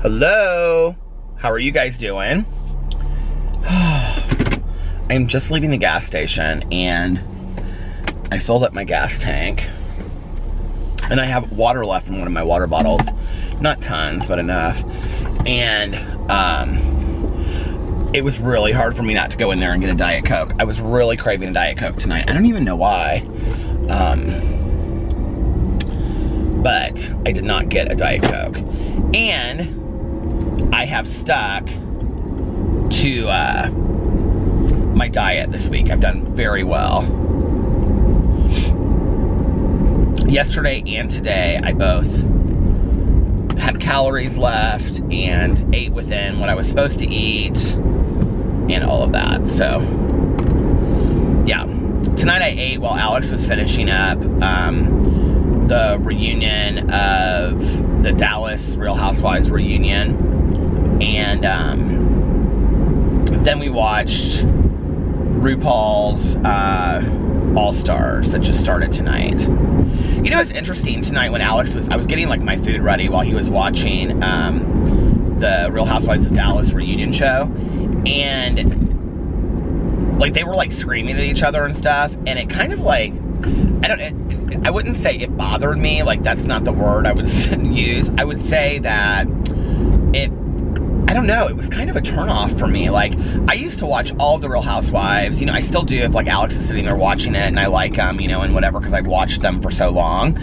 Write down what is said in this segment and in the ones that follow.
Hello, how are you guys doing? I'm just leaving the gas station and I filled up my gas tank and I have water left in one of my water bottles. Not tons, but enough. And it was really hard for me not to go in there and get a Diet Coke. I was really craving a Diet Coke tonight. I don't even know why. But I did not get a Diet Coke. And I have stuck to my diet this week. I've done very well. Yesterday and today, I both had calories left and ate within what I was supposed to eat and all of that. So, yeah. Tonight I ate while Alex was finishing up the reunion of the Dallas Real Housewives reunion. And then we watched RuPaul's All-Stars that just started tonight. You know, it's interesting tonight when Alex was, I was getting like my food ready while he was watching the Real Housewives of Dallas reunion show. And like they were like screaming at each other and stuff. And it kind of like, I wouldn't say it bothered me. Like that's not the word I would use. I would say that I don't know, it was kind of a turnoff for me. Like, I used to watch all of the Real Housewives. You know, I still do if, like, Alex is sitting there watching it and I like them, you know, and whatever, because I've watched them for so long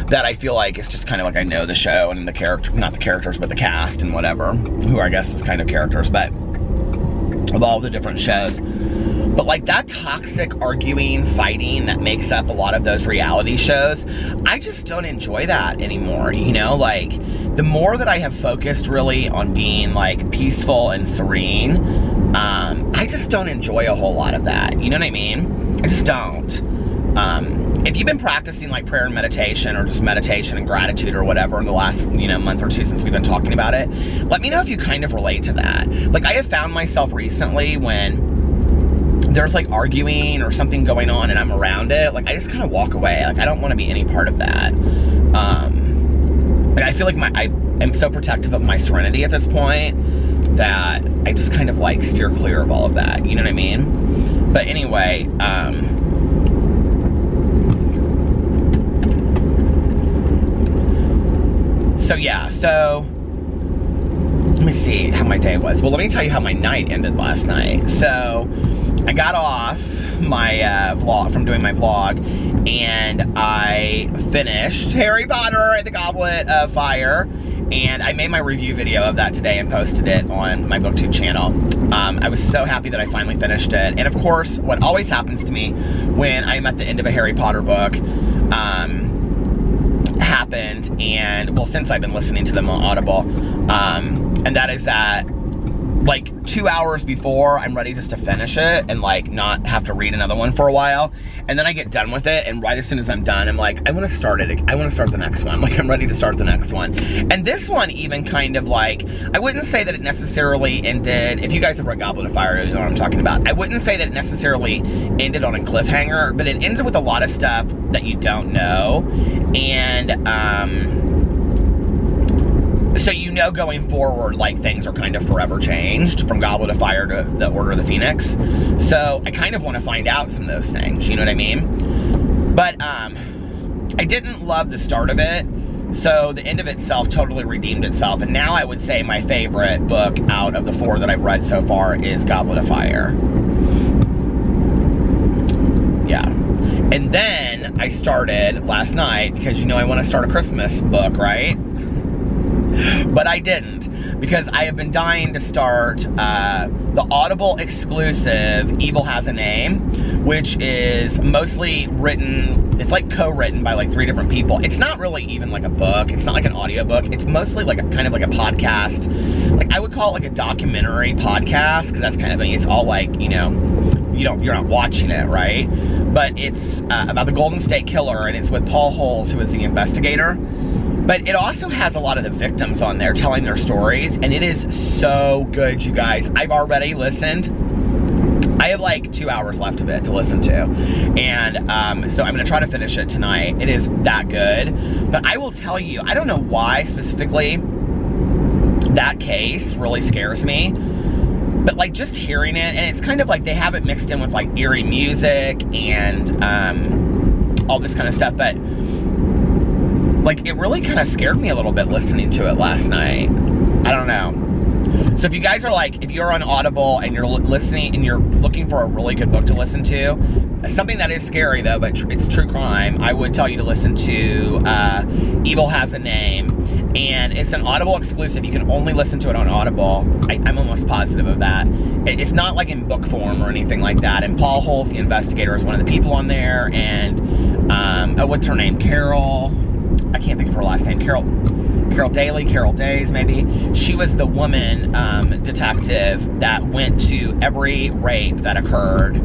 that I feel like it's just kind of like I know the show and the character, not the characters, but the cast and whatever, who I guess is kind of characters, but of all the different shows. But like that toxic arguing, fighting that makes up a lot of those reality shows, I just don't enjoy that anymore, you know? Like, the more that I have focused really on being like peaceful and serene, I just don't enjoy a whole lot of that, you know what I mean? I just don't. If you've been practicing like prayer and meditation or just meditation and gratitude or whatever in the last, you know, month or two since we've been talking about it, let me know if you kind of relate to that. Like, I have found myself recently when there's like arguing or something going on and I'm around it, like I just kind of walk away. Like I don't want to be any part of that. Like I feel like I am so protective of my serenity at this point that I just kind of like steer clear of all of that. You know what I mean? But anyway, so yeah, so let me see how my day was. Well, let me tell you how my night ended last night. So I got off my vlog from doing my vlog and I finished Harry Potter and the Goblet of Fire, and I made my review video of that today and posted it on my BookTube channel. I was so happy that I finally finished it. And of course, what always happens to me when I'm at the end of a Harry Potter book happened, and well, since I've been listening to them on Audible, and that is that like 2 hours before I'm ready just to finish it and like not have to read another one for a while, and then I get done with it, and right as soon as I'm done I'm like, I want to start it, I want to start the next one. Like I'm ready to start the next one. And this one even kind of like, I wouldn't say that it necessarily ended, if you guys have read Goblet of Fire, you know what I'm talking about. I wouldn't say that it necessarily ended on a cliffhanger, but it ended with a lot of stuff that you don't know. And so you know going forward, like things are kind of forever changed from Goblet of Fire to the Order of the Phoenix. So I kind of want to find out some of those things, you know what I mean? But I didn't love the start of it, so the end of itself totally redeemed itself. And now I would say my favorite book out of the 4 that I've read so far is Goblet of Fire. Yeah. And then I started last night, because you know I want to start a Christmas book, right? But I didn't, because I have been dying to start the Audible exclusive Evil Has a Name, which is mostly written, it's like co-written by like 3 different people. It's not really even like a book, it's not like an audiobook, it's mostly like a kind of like a podcast. Like I would call it like a documentary podcast, because that's kind of, it's all like, you know, you're not watching it, right? But it's about the Golden State Killer, and it's with Paul Holes, who is the investigator. But it also has a lot of the victims on there telling their stories, and it is so good, you guys. I've already listened. I have like 2 hours left of it to listen to, and so I'm gonna try to finish it tonight. It is that good. But I will tell you, I don't know why specifically that case really scares me. But like just hearing it, and it's kind of like they have it mixed in with like eerie music and all this kind of stuff, but like it really kind of scared me a little bit listening to it last night. I don't know. So if you guys are like, if you're on Audible and you're listening and you're looking for a really good book to listen to, something that is scary though, but it's true crime, I would tell you to listen to Evil Has a Name. And it's an Audible exclusive. You can only listen to it on Audible. I'm almost positive of that. It's not like in book form or anything like that. And Paul Holes, the investigator, is one of the people on there. And what's her name? Carol. I can't think of her last name. Carol Days, maybe. She was the woman detective that went to every rape that occurred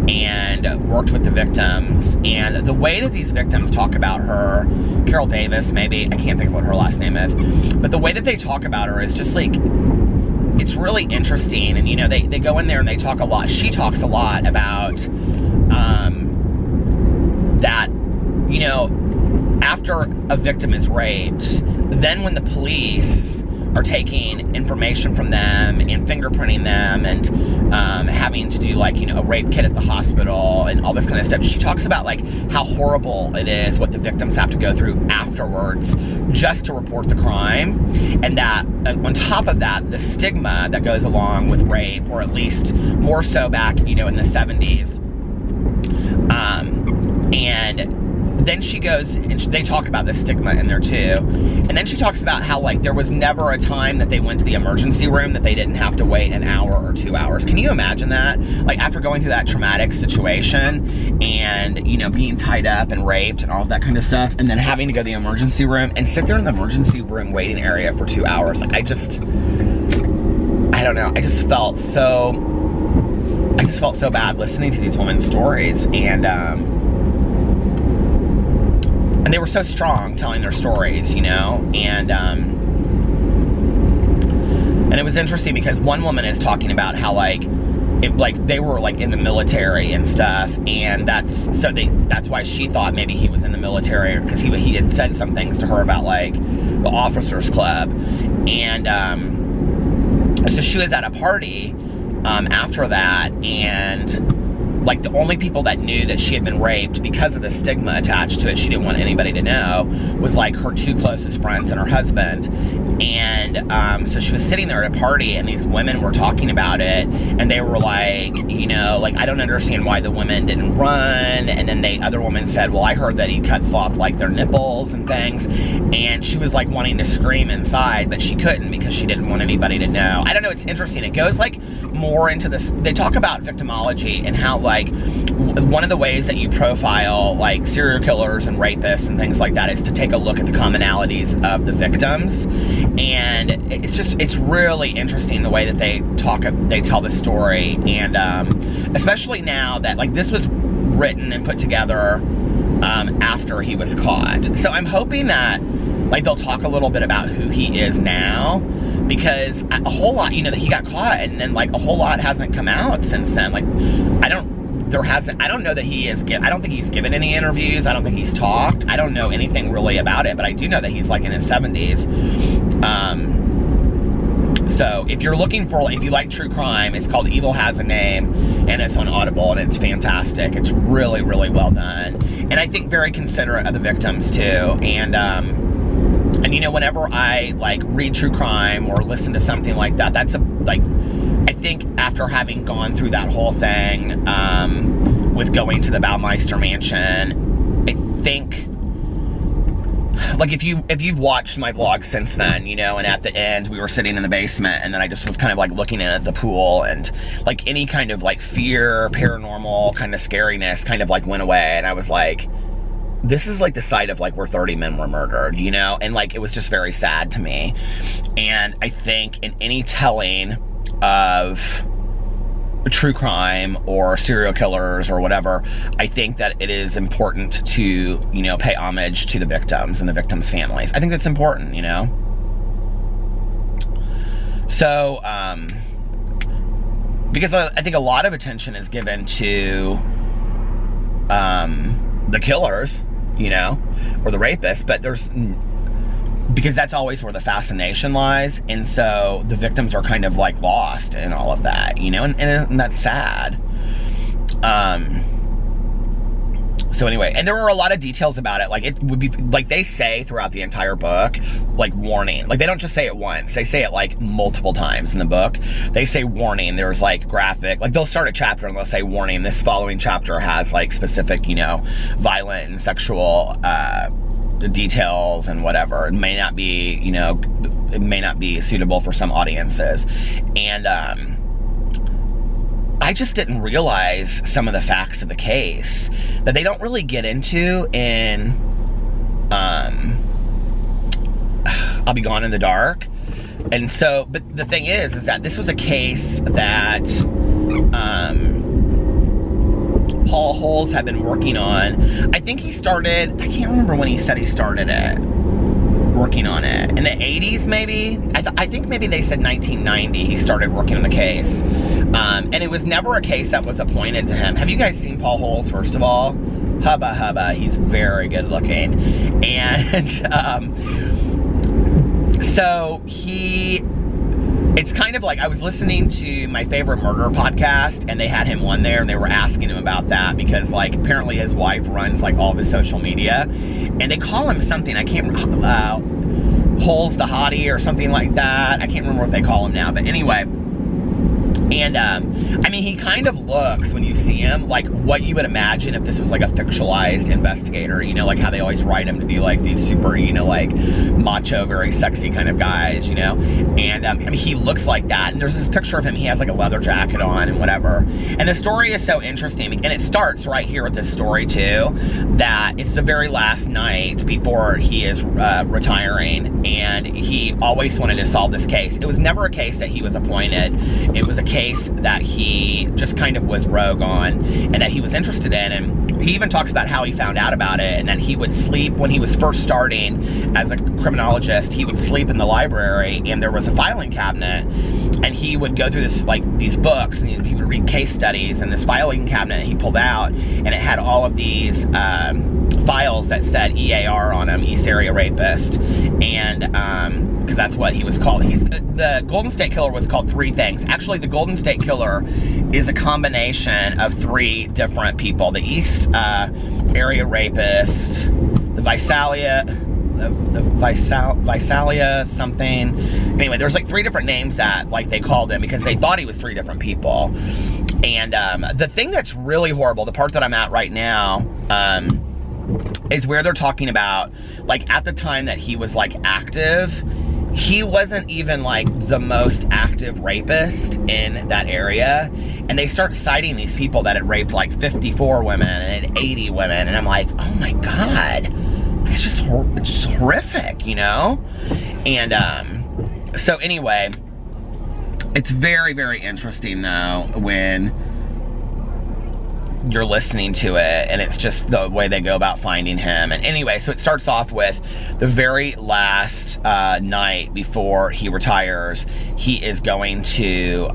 and worked with the victims. And the way that these victims talk about her, Carol Davis, maybe, I can't think of what her last name is, but the way that they talk about her is just like, it's really interesting. And, you know, they go in there and they talk a lot. She talks a lot about that, you know, after a victim is raped, then when the police are taking information from them and fingerprinting them and having to do like, you know, a rape kit at the hospital and all this kind of stuff, she talks about like how horrible it is what the victims have to go through afterwards just to report the crime. And that on top of that, the stigma that goes along with rape, or at least more so back, you know, in the 70s. And then she goes, and they talk about the stigma in there too. And then she talks about how like there was never a time that they went to the emergency room that they didn't have to wait an hour or 2 hours. Can you imagine that? Like after going through that traumatic situation and, you know, being tied up and raped and all of that kind of stuff, and then having to go to the emergency room and sit there in the emergency room waiting area for 2 hours. Like I don't know. I just felt so bad listening to these women's stories, and they were so strong telling their stories, you know, and it was interesting because one woman is talking about how like they were like in the military and stuff, and that's why she thought maybe he was in the military, because he had said some things to her about like the officers club, and so she was at a party after that, and like the only people that knew that she had been raped, because of the stigma attached to it, she didn't want anybody to know, was like her two closest friends and her husband. And so she was sitting there at a party, and these women were talking about it, and they were like, you know, like, I don't understand why the women didn't run. And then the other woman said, well, I heard that he cuts off like their nipples and things. And she was like wanting to scream inside, but she couldn't because she didn't want anybody to know. I don't know, it's interesting. It goes like more into this. They talk about victimology and how like one of the ways that you profile like serial killers and rapists and things like that is to take a look at the commonalities of the victims. And it's really interesting the way that they tell the story. And especially now that like this was written and put together after he was caught. So I'm hoping that like they'll talk a little bit about who he is now, because a whole lot, you know, that he got caught, and then like a whole lot hasn't come out since then. Like I don't know that he is, I don't think he's given any interviews. I don't think he's talked. I don't know anything really about it, but I do know that he's like in his 70s. So if you're looking for, if you like true crime, it's called Evil Has a Name, and it's on Audible, and it's fantastic. It's really, really well done. And I think very considerate of the victims too. And you know, whenever I like read true crime or listen to something like that, that's I think after having gone through that whole thing with going to the Baumeister Mansion, I think like if you've watched my vlog since then, you know, and at the end we were sitting in the basement, and then I just was kind of like looking at the pool, and like any kind of like fear, paranormal kind of scariness kind of like went away, and I was like, this is like the site of like where 30 men were murdered, you know, and like it was just very sad to me. And I think in any telling of true crime or serial killers or whatever, I think that it is important to, you know, pay homage to the victims and the victims' families. I think that's important, you know. So, because I think a lot of attention is given to the killers, you know, or the rapists, but because that's always where the fascination lies. And so the victims are kind of like lost in all of that, you know, and that's sad. So anyway, and there were a lot of details about it. Like, it would be, like, they say throughout the entire book, like, warning. Like, they don't just say it once. They say it, like, multiple times in the book. They say warning. There's, like, graphic. Like, they'll start a chapter and they'll say warning. This following chapter has, like, specific, you know, violent and sexual details and whatever. It may not be, you know, it may not be suitable for some audiences. And, I just didn't realize some of the facts of the case that they don't really get into in I'll Be Gone in the Dark. And so, but the thing is that this was a case that Paul Holes had been working on. I think he started, I can't remember when he said he started it, working on it. In the 80s, maybe? I think maybe they said 1990 he started working on the case. And it was never a case that was appointed to him. Have you guys seen Paul Holes, first of all? Hubba hubba, he's very good looking. And so it's kind of like, I was listening to My Favorite Murder podcast, and they had him on there, and they were asking him about that, because, like, apparently his wife runs, like, all of his social media, and they call him something, I can't remember, Holes the Hottie or something like that. I can't remember what they call him now, but anyway. And, I mean, he kind of looks, when you see him, like what you would imagine if this was like a fictionalized investigator, you know, like how they always write him to be like these super, you know, like macho, very sexy kind of guys, you know. And, I mean, he looks like that. And there's this picture of him, he has like a leather jacket on and whatever. And the story is so interesting. And it starts right here with this story too, that it's the very last night before he is retiring. And he always wanted to solve this case. It was never a case that he was appointed. It was a case that he just kind of was rogue on and that he was interested in. And he even talks about how he found out about it, and that he would sleep when he was first starting as a criminologist. He would sleep in the library, and there was a filing cabinet, and he would go through this, like, these books, and he would read case studies, and this filing cabinet he pulled out, and it had all of these files that said EAR on them, East Area Rapist. And because that's what he was called. The Golden State Killer was called three things. Actually, the Golden State Killer is a combination of three different people. The East Area Rapist, the Visalia something. Anyway, there's like three different names that, like, they called him because they thought he was three different people. And the thing that's really horrible, the part that I'm at right now, is where they're talking about, like, at the time that he was, like, active, he wasn't even, like, the most active rapist in that area. And they start citing these people that had raped, like, 54 women and 80 women. And I'm like, oh my God, it's just horrific, you know? And so anyway, it's very, very interesting, though, when you're listening to it, and it's just the way they go about finding him. And anyway, so it starts off with the very last night before he retires. He is going to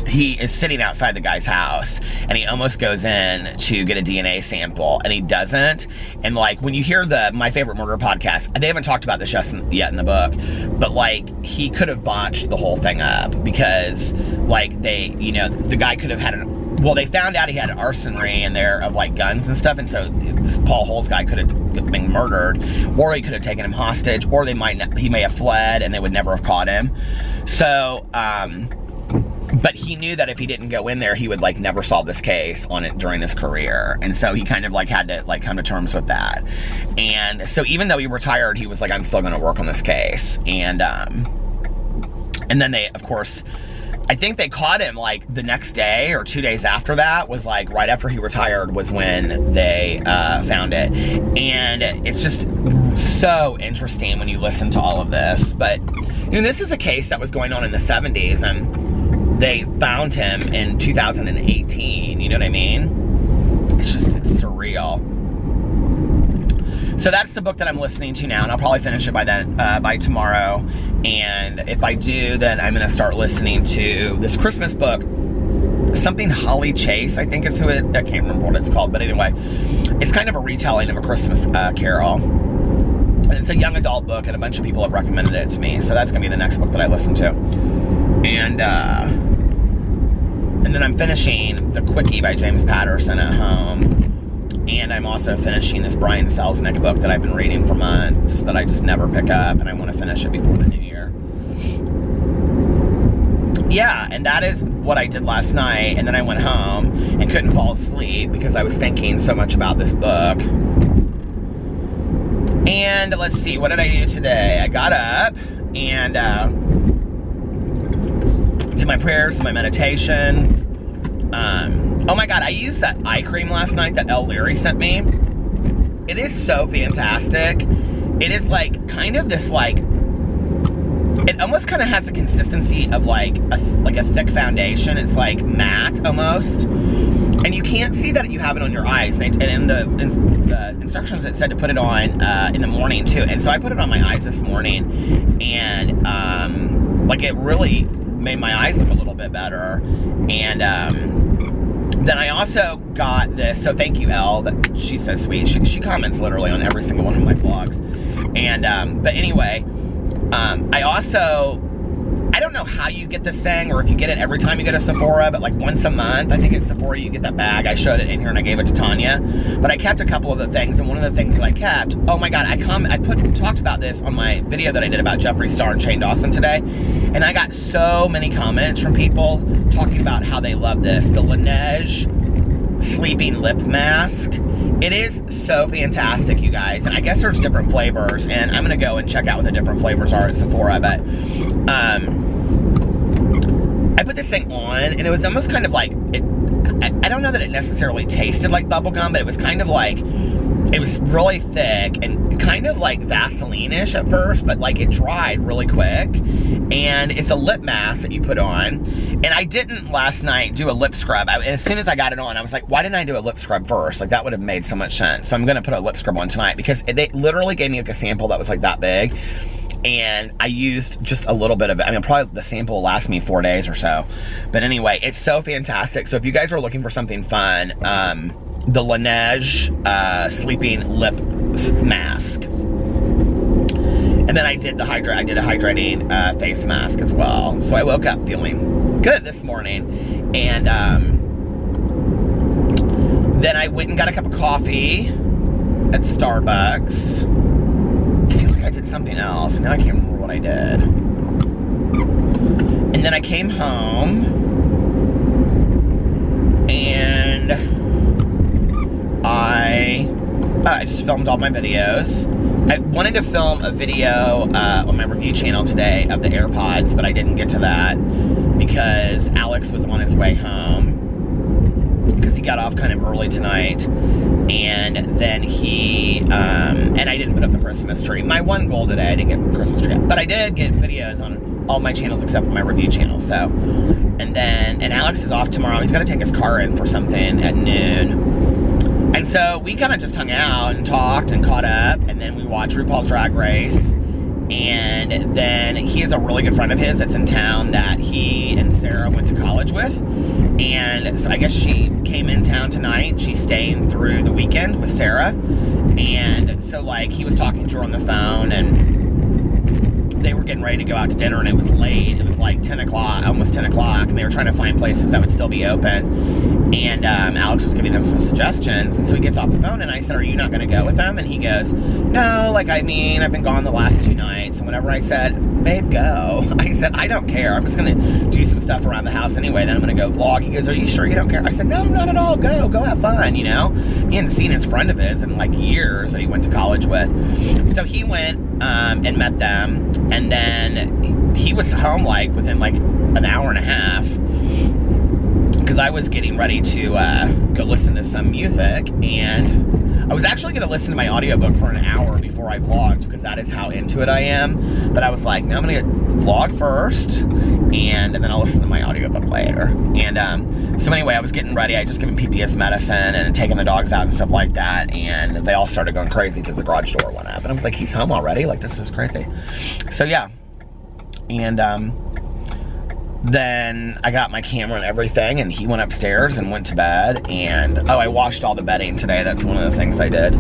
he is sitting outside the guy's house, and he almost goes in to get a DNA sample, and he doesn't. And, like, when you hear the My Favorite Murder podcast, they haven't talked about this yet in the book, but, like, he could have botched the whole thing up, because, like, they, you know, the guy could have had well, they found out he had an arsenal in there of, like, guns and stuff, and so this Paul Holes guy could have been murdered, or he could have taken him hostage, or he may have fled, and they would never have caught him. So, but he knew that if he didn't go in there, he would, like, never solve this case on it during his career. And so he kind of, like, had to, like, come to terms with that. And so even though he retired, he was like, I'm still going to work on this case. And then they, of course, I think they caught him, like, the next day or 2 days after that, was, like, right after he retired was when they found it. And it's just so interesting when you listen to all of this. But, you know, this is a case that was going on in the 70s, and they found him in 2018, you know what I mean? It's surreal. So that's the book that I'm listening to now, and I'll probably finish it by tomorrow. And if I do, then I'm going to start listening to this Christmas book. Something Holly Chase, I think is who it, I can't remember what it's called, but anyway, it's kind of a retelling of A Christmas Carol. And it's a young adult book, and a bunch of people have recommended it to me. So that's going to be the next book that I listen to. And then I'm finishing The Quickie by James Patterson at home. And I'm also finishing this Brian Selznick book that I've been reading for months that I just never pick up, and I want to finish it before the new year. Yeah, and that is what I did last night, and then I went home and couldn't fall asleep because I was thinking so much about this book. And let's see, what did I do today? I got up and did my prayers and my meditations. Oh my God, I used that eye cream last night that Elle Leary sent me. It is so fantastic. It is like kind of this like, it almost kind of has the consistency of like a thick foundation. It's like matte almost. And you can't see that you have it on your eyes. And in the instructions it said to put it on in the morning too. And so I put it on my eyes this morning, and like it really made my eyes look a little bit better. And then I also got this, so thank you, Elle, that she's so sweet. She comments literally on every single one of my vlogs. And but anyway, I don't know how you get this thing, or if you get it every time you go to Sephora, but like once a month, I think at Sephora you get that bag. I showed it in here and I gave it to Tanya. But I kept a couple of the things, and one of the things that I kept, oh my God, I talked about this on my video that I did about Jeffree Star and Shane Dawson today, and I got so many comments from people talking about how they love this, the Laneige Sleeping Lip Mask. It is so fantastic, you guys, and I guess there's different flavors, and I'm gonna go and check out what the different flavors are at Sephora, but I put this thing on, and it was almost kind of like, I don't know that it necessarily tasted like bubblegum, but it was kind of like, it was really thick and kind of like Vaseline-ish at first, but like it dried really quick. And it's a lip mask that you put on. And I didn't last night do a lip scrub. As soon as I got it on, I was like, why didn't I do a lip scrub first? Like that would have made so much sense. So I'm gonna put a lip scrub on tonight, because they literally gave me like a sample that was like that big. And I used just a little bit of it. I mean, probably the sample will last me 4 days or so. But anyway, it's so fantastic. So if you guys are looking for something fun, the Laneige Sleeping Lip Mask. And then I did a hydrating face mask as well. So I woke up feeling good this morning. And then I went and got a cup of coffee at Starbucks. I feel like I did something else. Now I can't remember what I did. And then I came home and I just filmed all my videos. I wanted to film a video on my review channel today of the AirPods, but I didn't get to that because Alex was on his way home, because he got off kind of early tonight, and then and I didn't put up the Christmas tree. My one goal today, I didn't get the Christmas tree up, but I did get videos on all my channels except for my review channel. So, and Alex is off tomorrow. He's got to take his car in for something at noon. And so we kind of just hung out and talked and caught up, and then we watched RuPaul's Drag Race. And then he is a really good friend of his that's in town that he and Sarah went to college with. And so I guess she came in town tonight. She's staying through the weekend with Sarah. And so like he was talking to her on the phone, and they were getting ready to go out to dinner, and it was late. It was like 10 o'clock, almost 10 o'clock, and they were trying to find places that would still be open. And Alex was giving them some suggestions, and so he gets off the phone, and I said, are you not going to go with them? And he goes, no, like, I mean, I've been gone the last 2 nights, and whenever I said, babe, go, I said, I don't care. I'm just going to do some stuff around the house anyway, then I'm going to go vlog. He goes, are you sure you don't care? I said, no, not at all. Go have fun, you know? He hadn't seen his friend of his in, like, years that he went to college with. So he went and met them. And then he was home like within like an hour and a half, because I was getting ready to go listen to some music, and I was actually going to listen to my audiobook for an hour before I vlogged, because that is how into it I am. But I was like, no, I'm going to vlog first, and then I'll listen to my audiobook later. And so anyway, I was getting ready. I just given PPS medicine and taking the dogs out and stuff like that, and they all started going crazy because the garage door went up. And I was like, he's home already? Like, this is crazy. So yeah. And then I got my camera and everything, and he went upstairs and went to bed. And oh, I washed all the bedding today. That's one of the things I did.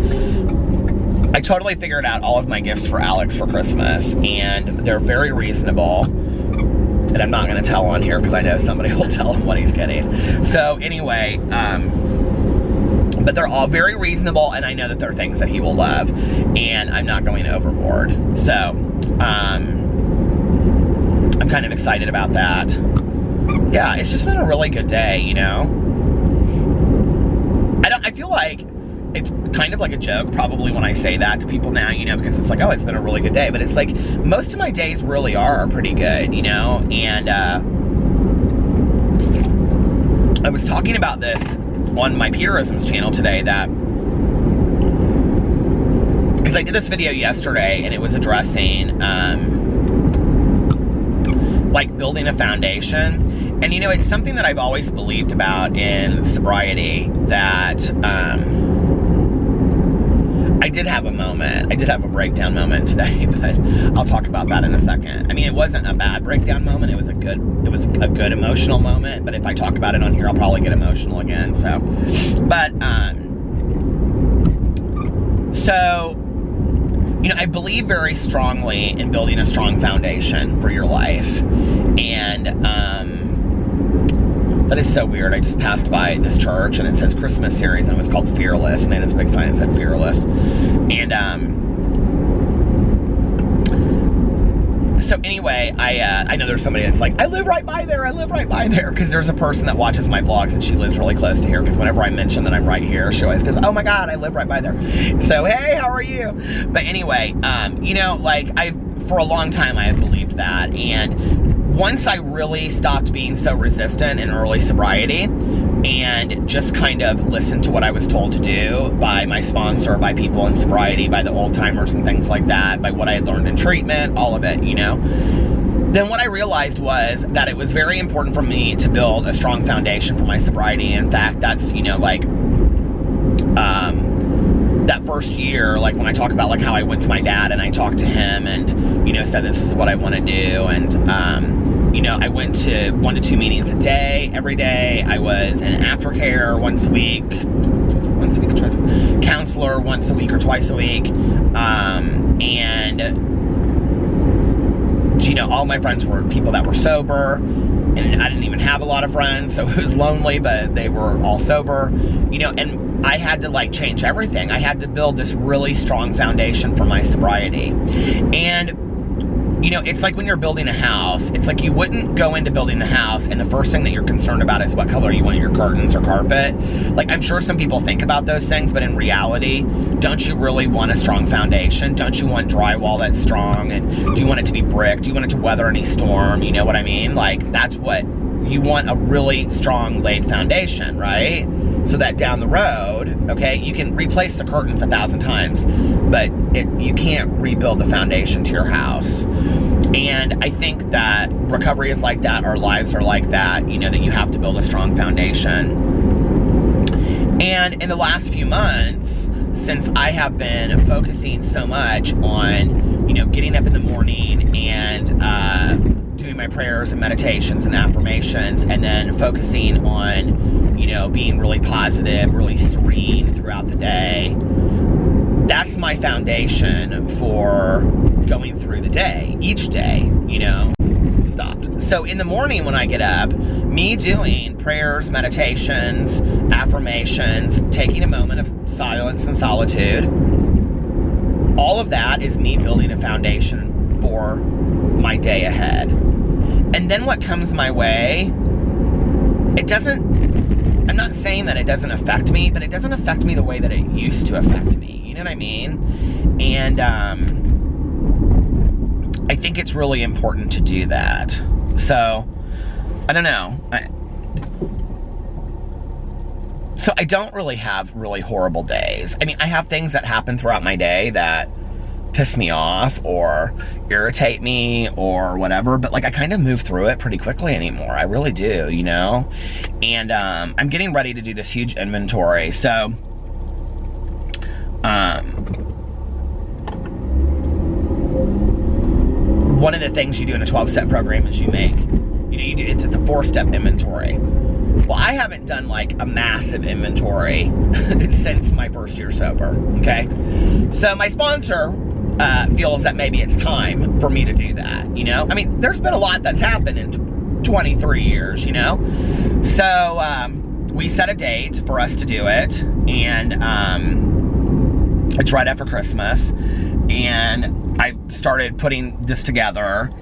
I totally figured out all of my gifts for Alex for Christmas, and they're very reasonable. And I'm not going to tell on here because I know somebody will tell him what he's getting. So anyway, but they're all very reasonable, and I know that they're things that he will love, and I'm not going overboard. So I'm kind of excited about that. Yeah, it's just been a really good day, you know? I feel like it's kind of like a joke probably when I say that to people now, you know, because it's like, oh, it's been a really good day. But it's like, most of my days really are pretty good, you know? And I was talking about this on my Purisms channel today, that because I did this video yesterday and it was addressing like building a foundation. And you know, it's something that I've always believed about in sobriety, that I did have a moment. I did have a breakdown moment today, but I'll talk about that in a second. I mean, it wasn't a bad breakdown moment. It was a good emotional moment, but if I talk about it on here, I'll probably get emotional again. So, but, you know, I believe very strongly in building a strong foundation for your life. And, that is so weird. I just passed by this church and it says Christmas series and it was called Fearless, and they had this big sign that said Fearless. And so anyway, I know there's somebody that's like, I live right by there, because there's a person that watches my vlogs and she lives really close to here, because whenever I mention that I'm right here, she always goes, oh my God, I live right by there. So hey, how are you? But anyway, you know, like for a long time I have believed that, and once I really stopped being so resistant in early sobriety and just kind of listened to what I was told to do by my sponsor, by people in sobriety, by the old timers and things like that, by what I had learned in treatment, all of it, you know, then what I realized was that it was very important for me to build a strong foundation for my sobriety. In fact, that's, you know, like, that first year, like when I talk about like how I went to my dad and I talked to him and, you know, said this is what I want to do, and you know, I went to 1 to 2 meetings a day, every day. I was in aftercare once a week, twice a week, counselor once a week or twice a week, and you know, all my friends were people that were sober, and I didn't even have a lot of friends, so it was lonely, but they were all sober, you know, and I had to like change everything. I had to build this really strong foundation for my sobriety. And you know, it's like when you're building a house, it's like you wouldn't go into building the house and the first thing that you're concerned about is what color you want your curtains or carpet. Like, I'm sure some people think about those things, but in reality, don't you really want a strong foundation? Don't you want drywall that's strong? And do you want it to be brick? Do you want it to weather any storm? You know what I mean? Like, that's what you want, a really strong laid foundation, right? So that down the road, okay, you can replace the curtains 1,000 times, but you can't rebuild the foundation to your house. And I think that recovery is like that, our lives are like that, you know, that you have to build a strong foundation. And in the last few months, since I have been focusing so much on, you know, getting up in the morning and doing my prayers and meditations and affirmations, and then focusing on, you know, being really positive, really serene throughout the day, that's my foundation for going through the day, each day, you know, stopped. So in the morning when I get up, me doing prayers, meditations, affirmations, taking a moment of silence and solitude, all of that is me building a foundation for my day ahead. And then what comes my way, it doesn't, I'm not saying that it doesn't affect me, but it doesn't affect me the way that it used to affect me. You know what I mean? And I think it's really important to do that. So, I don't know. So I don't really have really horrible days. I mean, I have things that happen throughout my day that piss me off or irritate me or whatever, but like I kind of move through it pretty quickly anymore. I really do, you know? And I'm getting ready to do this huge inventory. So one of the things you do in a 12-step program is you make, you know, it's a 4-step inventory. Well, I haven't done like a massive inventory since my first year sober, okay? So my sponsor feels that maybe it's time for me to do that, you know? I mean, there's been a lot that's happened in 23 years, you know? So we set a date for us to do it, and it's right after Christmas, and I started putting this together.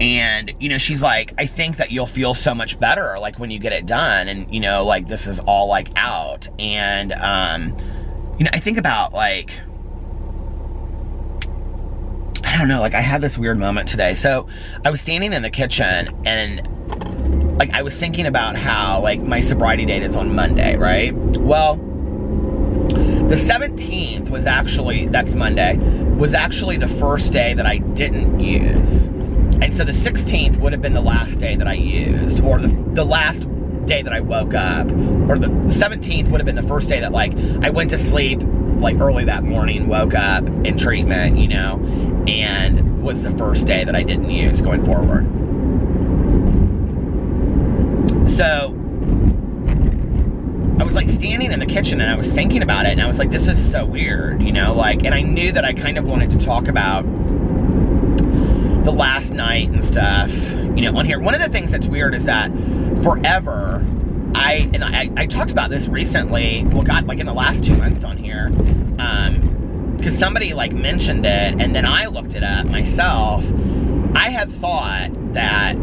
And, you know, she's like, I think that you'll feel so much better, like, when you get it done. And, you know, like, this is all, like, out. And, you know, I think about, like, I don't know, like, I had this weird moment today. So, I was standing in the kitchen, and, like, I was thinking about how, like, my sobriety date is on Monday, right? Well, the 17th was actually, that's Monday, was actually the first day that I didn't use. And so the 16th would have been the last day that I used, or the last day that I woke up, or the 17th would have been the first day that, like, I went to sleep, like, early that morning, woke up in treatment, you know, and was the first day that I didn't use going forward. So I was, like, standing in the kitchen, and I was thinking about it, and I was like, this is so weird, you know, like, and I knew that I kind of wanted to talk about the last night and stuff, you know, on here. One of the things that's weird is that forever, I talked about this recently, well, God, like in the last 2 months on here, because somebody, like, mentioned it, and then I looked it up myself. I had thought that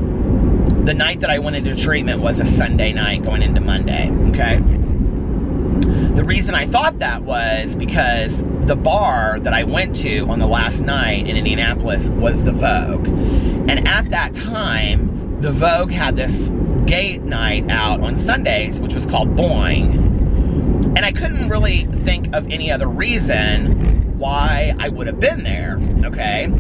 the night that I went into treatment was a Sunday night going into Monday, okay? The reason I thought that was because the bar that I went to on the last night in Indianapolis was the Vogue. And at that time, the Vogue had this gay night out on Sundays, which was called Boing. And I couldn't really think of any other reason why I would have been there, okay?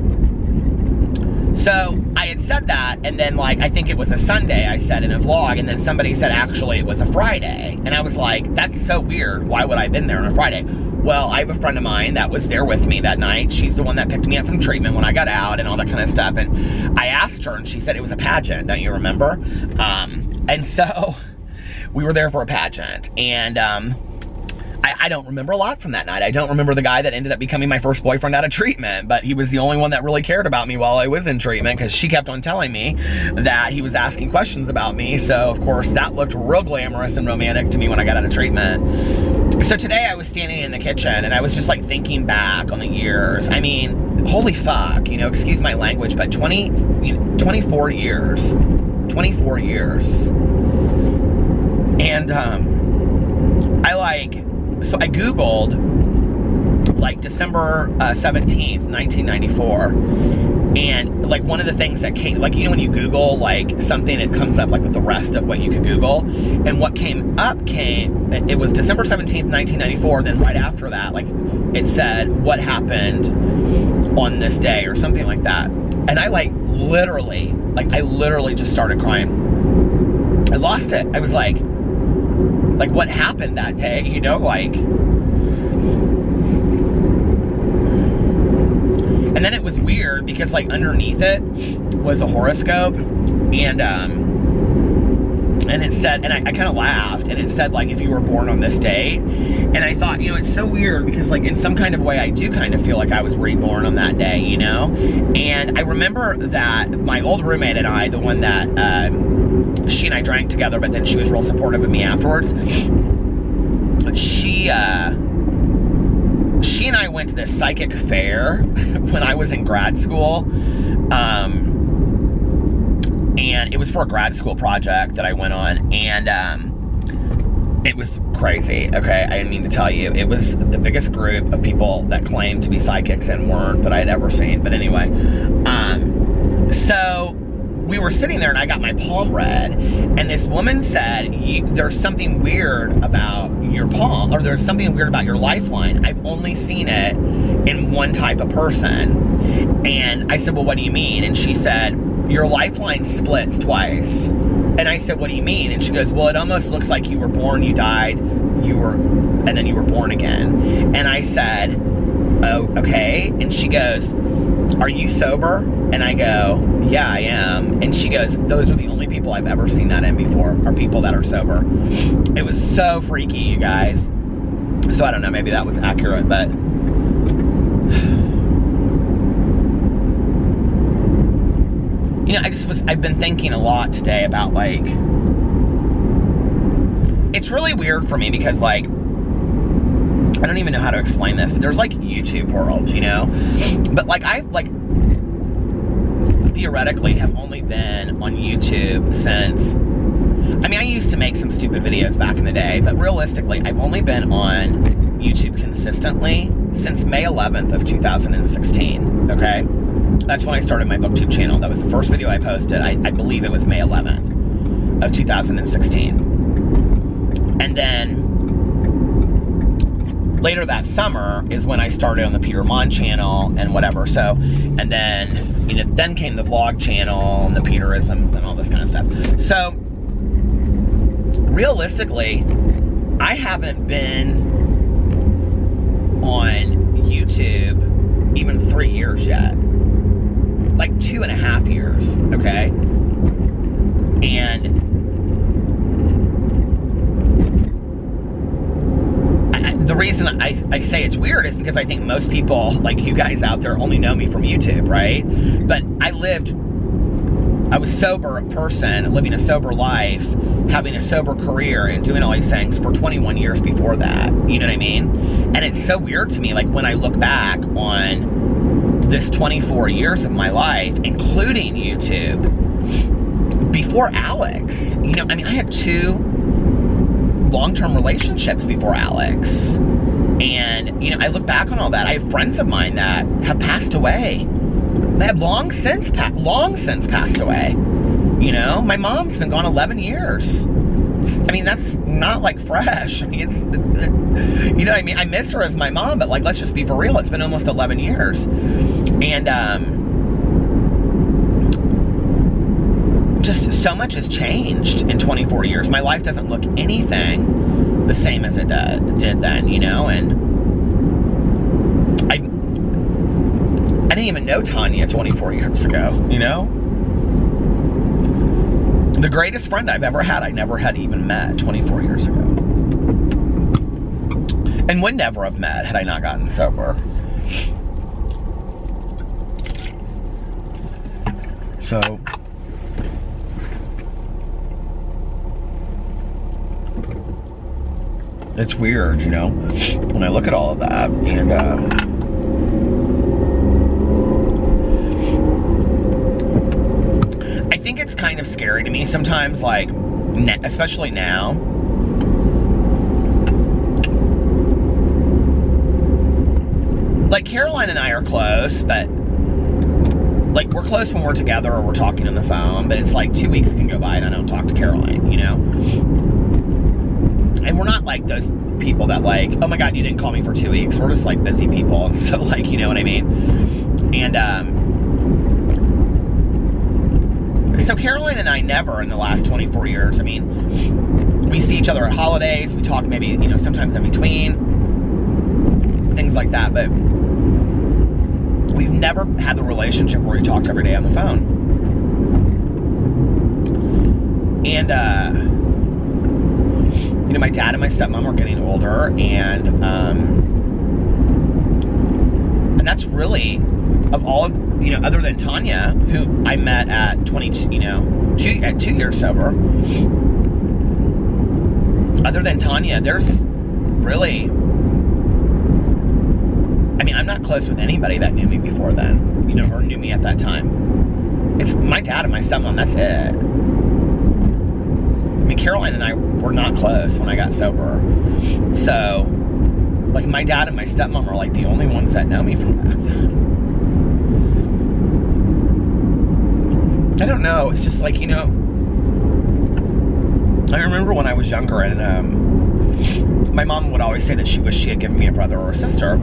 So I had said that, and then, like, I think it was a Sunday I said in a vlog, and then somebody said actually it was a Friday. And I was like, that's so weird. Why would I have been there on a Friday? Well, I have a friend of mine that was there with me that night. She's the one that picked me up from treatment when I got out and all that kind of stuff. And I asked her, and she said it was a pageant. Don't you remember? And so we were there for a pageant. And I don't remember a lot from that night. I don't remember the guy that ended up becoming my first boyfriend out of treatment, but he was the only one that really cared about me while I was in treatment, because she kept on telling me that he was asking questions about me. So, of course, that looked real glamorous and romantic to me when I got out of treatment. So today I was standing in the kitchen, and I was just, like, thinking back on the years. I mean, holy fuck, you know, excuse my language, but 24 years. 24 years. And, so I Googled, like, December 17th, 1994, and, like, one of the things that came, like, you know when you Google, like, something, it comes up, like, with the rest of what you could Google, and what came up it was December 17th, 1994, then right after that, like, it said, what happened on this day, or something like that, and I literally just started crying. I lost it. I was like, what happened that day, you know, like. And then it was weird because, like, underneath it was a horoscope, and it said, and I kind of laughed, and it said, like, if you were born on this day. And I thought, you know, it's so weird because, like, in some kind of way, I do kind of feel like I was reborn on that day, you know? And I remember that my old roommate and I, the one that, she and I drank together, but then she was real supportive of me afterwards. She and I went to this psychic fair when I was in grad school. And it was for a grad school project that I went on. And it was crazy, okay? I didn't mean to tell you. It was the biggest group of people that claimed to be psychics and weren't that I had ever seen. But anyway, so we were sitting there, and I got my palm read, and this woman said, there's something weird about your palm, or there's something weird about your lifeline. I've only seen it in one type of person. And I said, well, what do you mean? And she said, your lifeline splits twice. And I said, what do you mean? And she goes, well, it almost looks like you were born, you died, and then you were born again. And I said, oh, okay. And she goes, are you sober? And I go, yeah, I am. And she goes, those are the only people I've ever seen that in before, are people that are sober. It was so freaky, you guys. So I don't know, maybe that was accurate, but you know, I've been thinking a lot today about, like, it's really weird for me because, like, I don't even know how to explain this, but there's, like, YouTube world, you know? But, like, I, like, theoretically have only been on YouTube since, I mean, I used to make some stupid videos back in the day, but realistically, I've only been on YouTube consistently since May 11th of 2016, okay? That's when I started my BookTube channel. That was the first video I posted. I believe it was May 11th of 2016. And then later that summer is when I started on the Peter Monn channel and whatever. So, and then, you know, then came the vlog channel and the Peterisms and all this kind of stuff. So, realistically, I haven't been on YouTube even 3 years yet. Like 2.5 years, okay? And the reason I say it's weird is because I think most people, like you guys out there, only know me from YouTube, right? But I was a sober person, living a sober life, having a sober career, and doing all these things for 21 years before that. You know what I mean? And it's so weird to me, like, when I look back on this 24 years of my life, including YouTube, before Alex, you know, I mean, I had 2 long-term relationships before Alex. And, you know, I look back on all that. I have friends of mine that have passed away. They have long since passed away. You know, my mom's been gone 11 years. I mean, that's not, like, fresh. I mean, it's, you know what I mean? I miss her as my mom, but, like, let's just be for real. It's been almost 11 years. And, just so much has changed in 24 years. My life doesn't look anything the same as it did then, you know? And I didn't even know Tanya 24 years ago, you know? The greatest friend I've ever had, I never had even met 24 years ago. And would never have met had I not gotten sober. So, it's weird, you know, when I look at all of that. And, I think it's kind of scary to me sometimes, like, especially now. Like, Caroline and I are close, but, like, we're close when we're together or we're talking on the phone, but it's like 2 weeks can go by and I don't talk to Caroline, you know? And we're not like those people that, like, oh my God, you didn't call me for 2 weeks. We're just, like, busy people. And so, like, you know what I mean? And, so Caroline and I never in the last 24 years, I mean, we see each other at holidays, we talk maybe, you know, sometimes in between, things like that, but we've never had the relationship where we talked every day on the phone. And, you know, my dad and my stepmom are getting older, and that's really, of all of, you know, other than Tanya, who I met at 22, you know, 2 years sober. Other than Tanya, there's really, I mean, I'm not close with anybody that knew me before then, you know, or knew me at that time. It's my dad and my stepmom, that's it. I mean, Caroline and I were not close when I got sober. So, like, my dad and my stepmom are, like, the only ones that know me from back then. I don't know, it's just like, you know, I remember when I was younger, and my mom would always say that she wished she had given me a brother or a sister.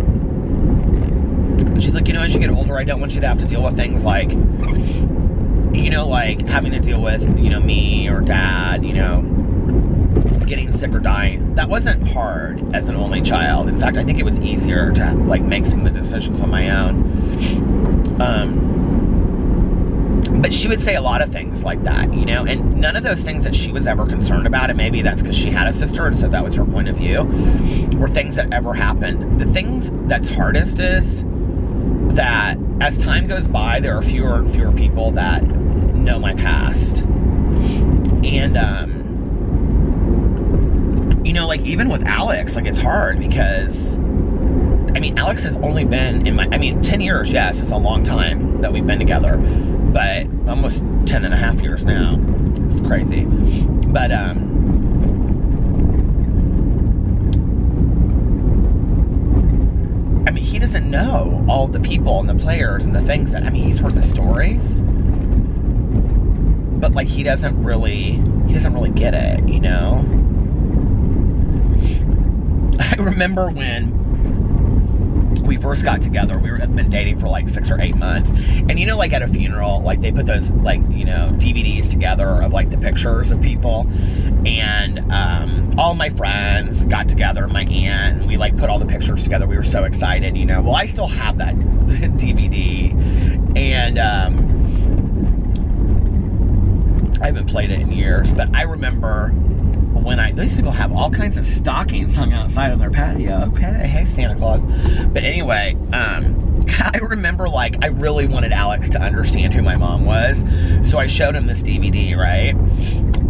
And she's like, you know, as you get older, I don't want you to have to deal with things like, you know, like having to deal with, you know, me or dad, you know, getting sick or dying. That wasn't hard as an only child. In fact, I think it was easier to, like, make some of the decisions on my own. But she would say a lot of things like that, you know, and none of those things that she was ever concerned about, and maybe that's because she had a sister and so that was her point of view, were things that ever happened. The things that's hardest is that as time goes by, there are fewer and fewer people that know my past. And, you know, like, even with Alex, like, it's hard because, I mean, Alex has only been in my, 10 years, yes, it's a long time that we've been together, but almost 10 and a half years now. It's crazy. But, I mean, he doesn't know all the people and the players and the things that, I mean, he's heard the stories, but, like, he doesn't really get it, you know? I remember when we first got together, we had been dating for like 6 or 8 months, and you know, like at a funeral, like they put those, like, you know, DVDs together of like the pictures of people, and all my friends got together, my aunt, and we like put all the pictures together. We were so excited, you know. Well, I still have that DVD, and I haven't played it in years, but I remember when these people have all kinds of stockings hung outside on their patio. Okay, hey Santa Claus. But anyway, I remember, like, I really wanted Alex to understand who my mom was, so I showed him this DVD, right?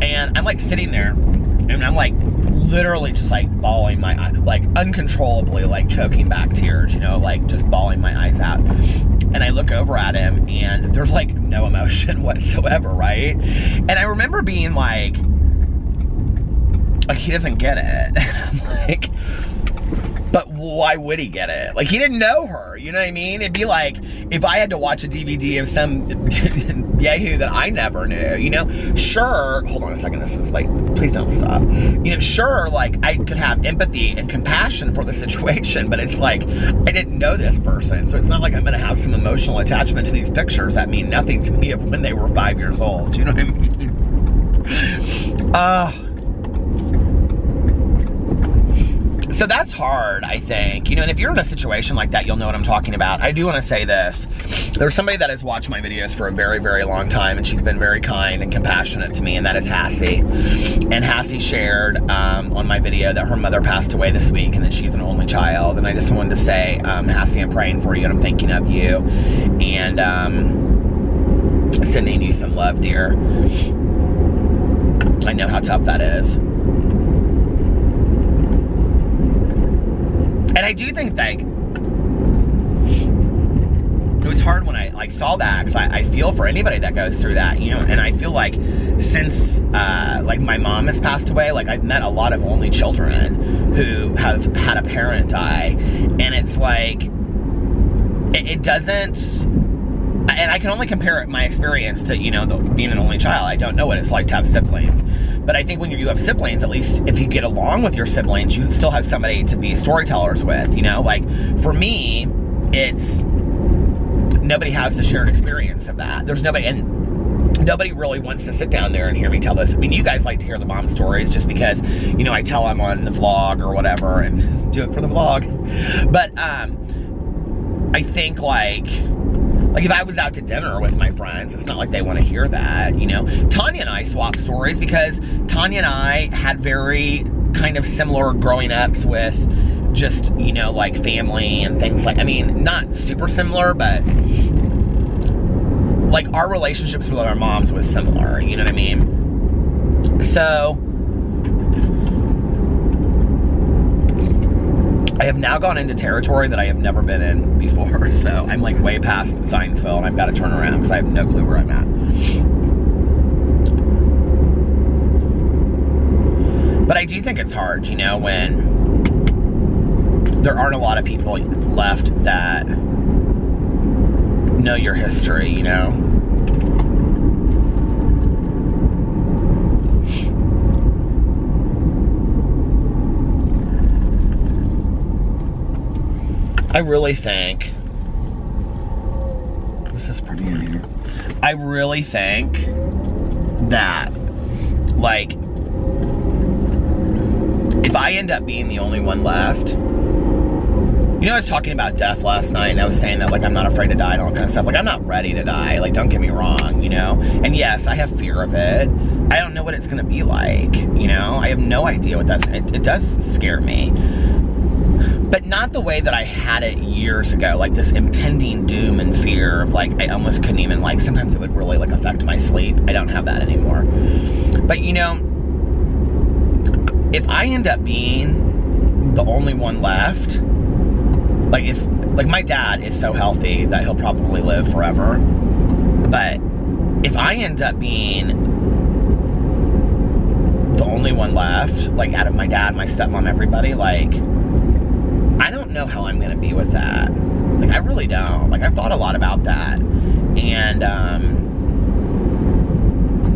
And I'm like sitting there, and I'm like literally just like bawling my eyes, like uncontrollably, like choking back tears, you know, like just bawling my eyes out. And I look over at him, and there's like no emotion whatsoever, right? And I remember being like, he doesn't get it. And I'm like, but why would he get it? Like, he didn't know her, you know what I mean? It'd be like if I had to watch a DVD of some yahoo that I never knew, you know? Sure, hold on a second, this is like, please don't stop. You know, sure, like, I could have empathy and compassion for the situation, but it's like, I didn't know this person, so it's not like I'm gonna have some emotional attachment to these pictures that mean nothing to me of when they were 5 years old, you know what I mean? So that's hard, I think. You know, and if you're in a situation like that, you'll know what I'm talking about. I do want to say this. There's somebody that has watched my videos for a very, very long time, and she's been very kind and compassionate to me, and that is Hassie. And Hassie shared on my video that her mother passed away this week, and that she's an only child. And I just wanted to say, Hassie, I'm praying for you, and I'm thinking of you. And sending you some love, dear. I know how tough that is. And I do think, like, it was hard when I like saw that, because I feel for anybody that goes through that, you know. And I feel like since like my mom has passed away, like I've met a lot of only children who have had a parent die, and it's like it doesn't. And I can only compare my experience to, you know, being an only child. I don't know what it's like to have siblings. But I think when you have siblings, at least if you get along with your siblings, you still have somebody to be storytellers with, you know? Like, for me, it's, nobody has the shared experience of that. There's nobody, and nobody really wants to sit down there and hear me tell this. I mean, you guys like to hear the mom stories just because, you know, I tell them on the vlog or whatever and do it for the vlog. But, I think, like if I was out to dinner with my friends, it's not like they want to hear that, you know? Tanya and I swapped stories because Tanya and I had very kind of similar growing ups with just, you know, like family and things like, I mean, not super similar, but like our relationships with our moms was similar, you know what I mean? So I have now gone into territory that I have never been in before, so I'm like way past Zionsville, and I've got to turn around because I have no clue where I'm at. But I do think it's hard, you know, when there aren't a lot of people left that know your history, you know? I really think, this is pretty in here. I really think that, like, if I end up being the only one left, You know, I was talking about death last night, and I was saying that, like, I'm not afraid to die and all that kind of stuff. Like, I'm not ready to die. Like, don't get me wrong, you know? And yes, I have fear of it. I don't know what it's gonna be like, you know? I have no idea what that's, it does scare me. But not the way that I had it years ago, like this impending doom and fear of, like, I almost couldn't even, like, sometimes it would really, like, affect my sleep. I don't have that anymore. But, you know, if I end up being the only one left, like my dad is so healthy that he'll probably live forever. But if I end up being the only one left, like out of my dad, my stepmom, everybody, like, I don't know how I'm gonna be with that. Like, I really don't. Like, I've thought a lot about that. And,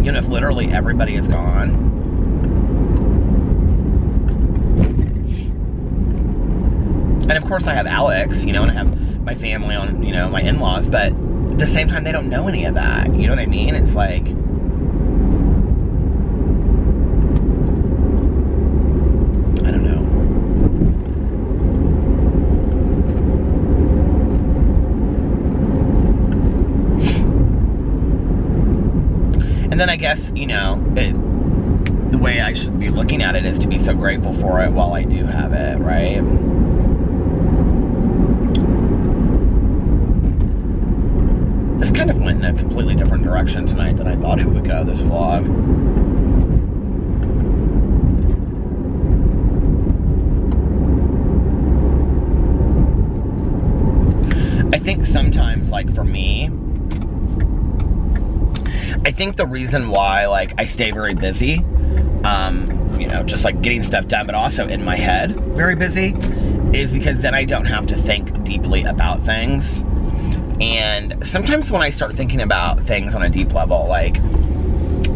you know, if literally everybody is gone, and of course I have Alex, you know, and I have my family on, you know, my in-laws, but at the same time, they don't know any of that. You know what I mean? It's like, I don't know. And then I guess, you know, the way I should be looking at it is to be so grateful for it while I do have it, right? This kind of went in a completely different direction tonight than I thought it would go, this vlog. I think sometimes, like, for me, I think the reason why, like, I stay very busy, you know, just like getting stuff done, but also in my head very busy, is because then I don't have to think deeply about things. And sometimes when I start thinking about things on a deep level, like,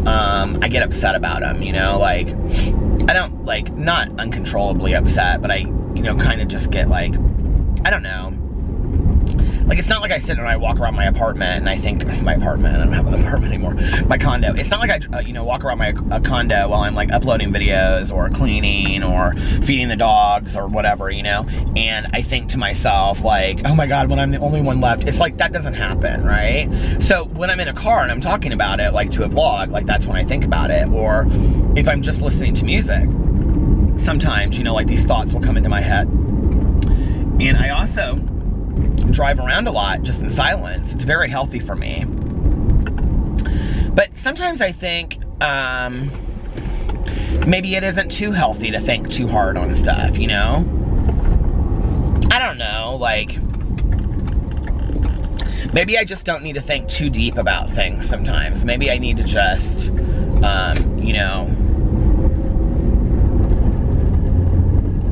I get upset about them, you know, like, I don't, like, not uncontrollably upset, but I, you know, kind of just get, like, I don't know. Like, it's not like I sit and I walk around my apartment and I think, my apartment, I don't have an apartment anymore, my condo. It's not like I, you know, walk around my condo while I'm, like, uploading videos or cleaning or feeding the dogs or whatever, you know? And I think to myself, like, oh my God, when I'm the only one left, it's like, that doesn't happen, right? So when I'm in a car and I'm talking about it, like, to a vlog, like, that's when I think about it. Or if I'm just listening to music, sometimes, you know, like, these thoughts will come into my head. And I also drive around a lot just in silence. It's very healthy for me. But sometimes I think maybe it isn't too healthy to think too hard on stuff, you know? I don't know, like, maybe I just don't need to think too deep about things sometimes. Maybe I need to just, you know,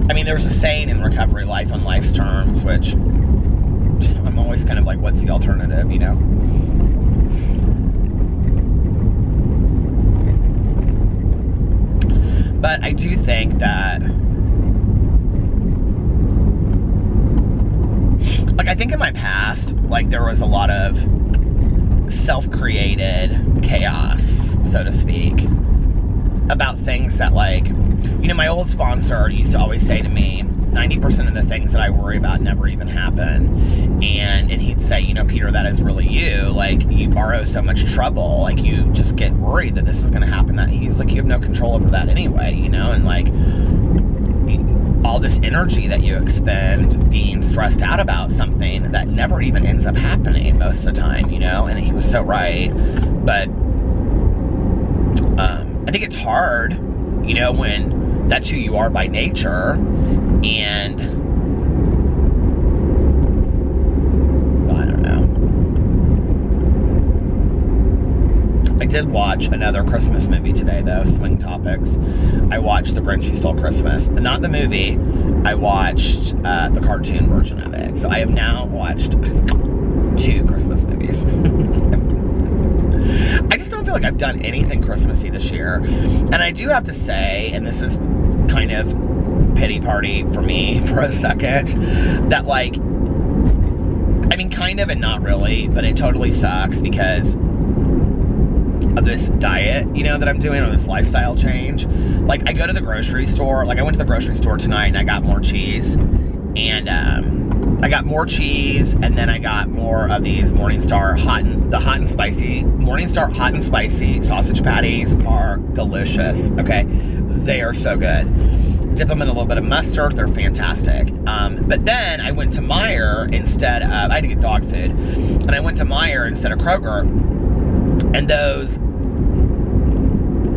I mean, there's a saying in recovery, life on life's terms, which I'm always kind of like, what's the alternative, you know? But I do think that, like, I think in my past, like, there was a lot of self-created chaos, so to speak, about things that, like, you know, my old sponsor used to always say to me, 90% of the things that I worry about never even happen. And he'd say, you know, Peter, that is really you. Like, you borrow so much trouble. Like, you just get worried that this is going to happen. That he's like, you have no control over that anyway, you know? And, like, all this energy that you expend being stressed out about something that never even ends up happening most of the time, you know? And he was so right. But I think it's hard, you know, when that's who you are by nature. And I don't know. I did watch another Christmas movie today, though. Swing topics. I watched The Grinch Who Stole Christmas. Not the movie. I watched the cartoon version of it. So I have now watched 2 Christmas movies. I just don't feel like I've done anything Christmassy this year. And I do have to say, and this is kind of pity party for me for a second, that, like, I mean, kind of and not really, but it totally sucks because of this diet, you know, that I'm doing, or this lifestyle change. Like, I go to the grocery store, like, I went to the grocery store tonight and I got more cheese, and I got more cheese, and then I got more of these Morningstar hot and spicy sausage patties are delicious, okay? They are so good. Dip them in a little bit of mustard, they're fantastic. But then I went to Meijer instead of, I had to get dog food, and I went to Meijer instead of Kroger, and those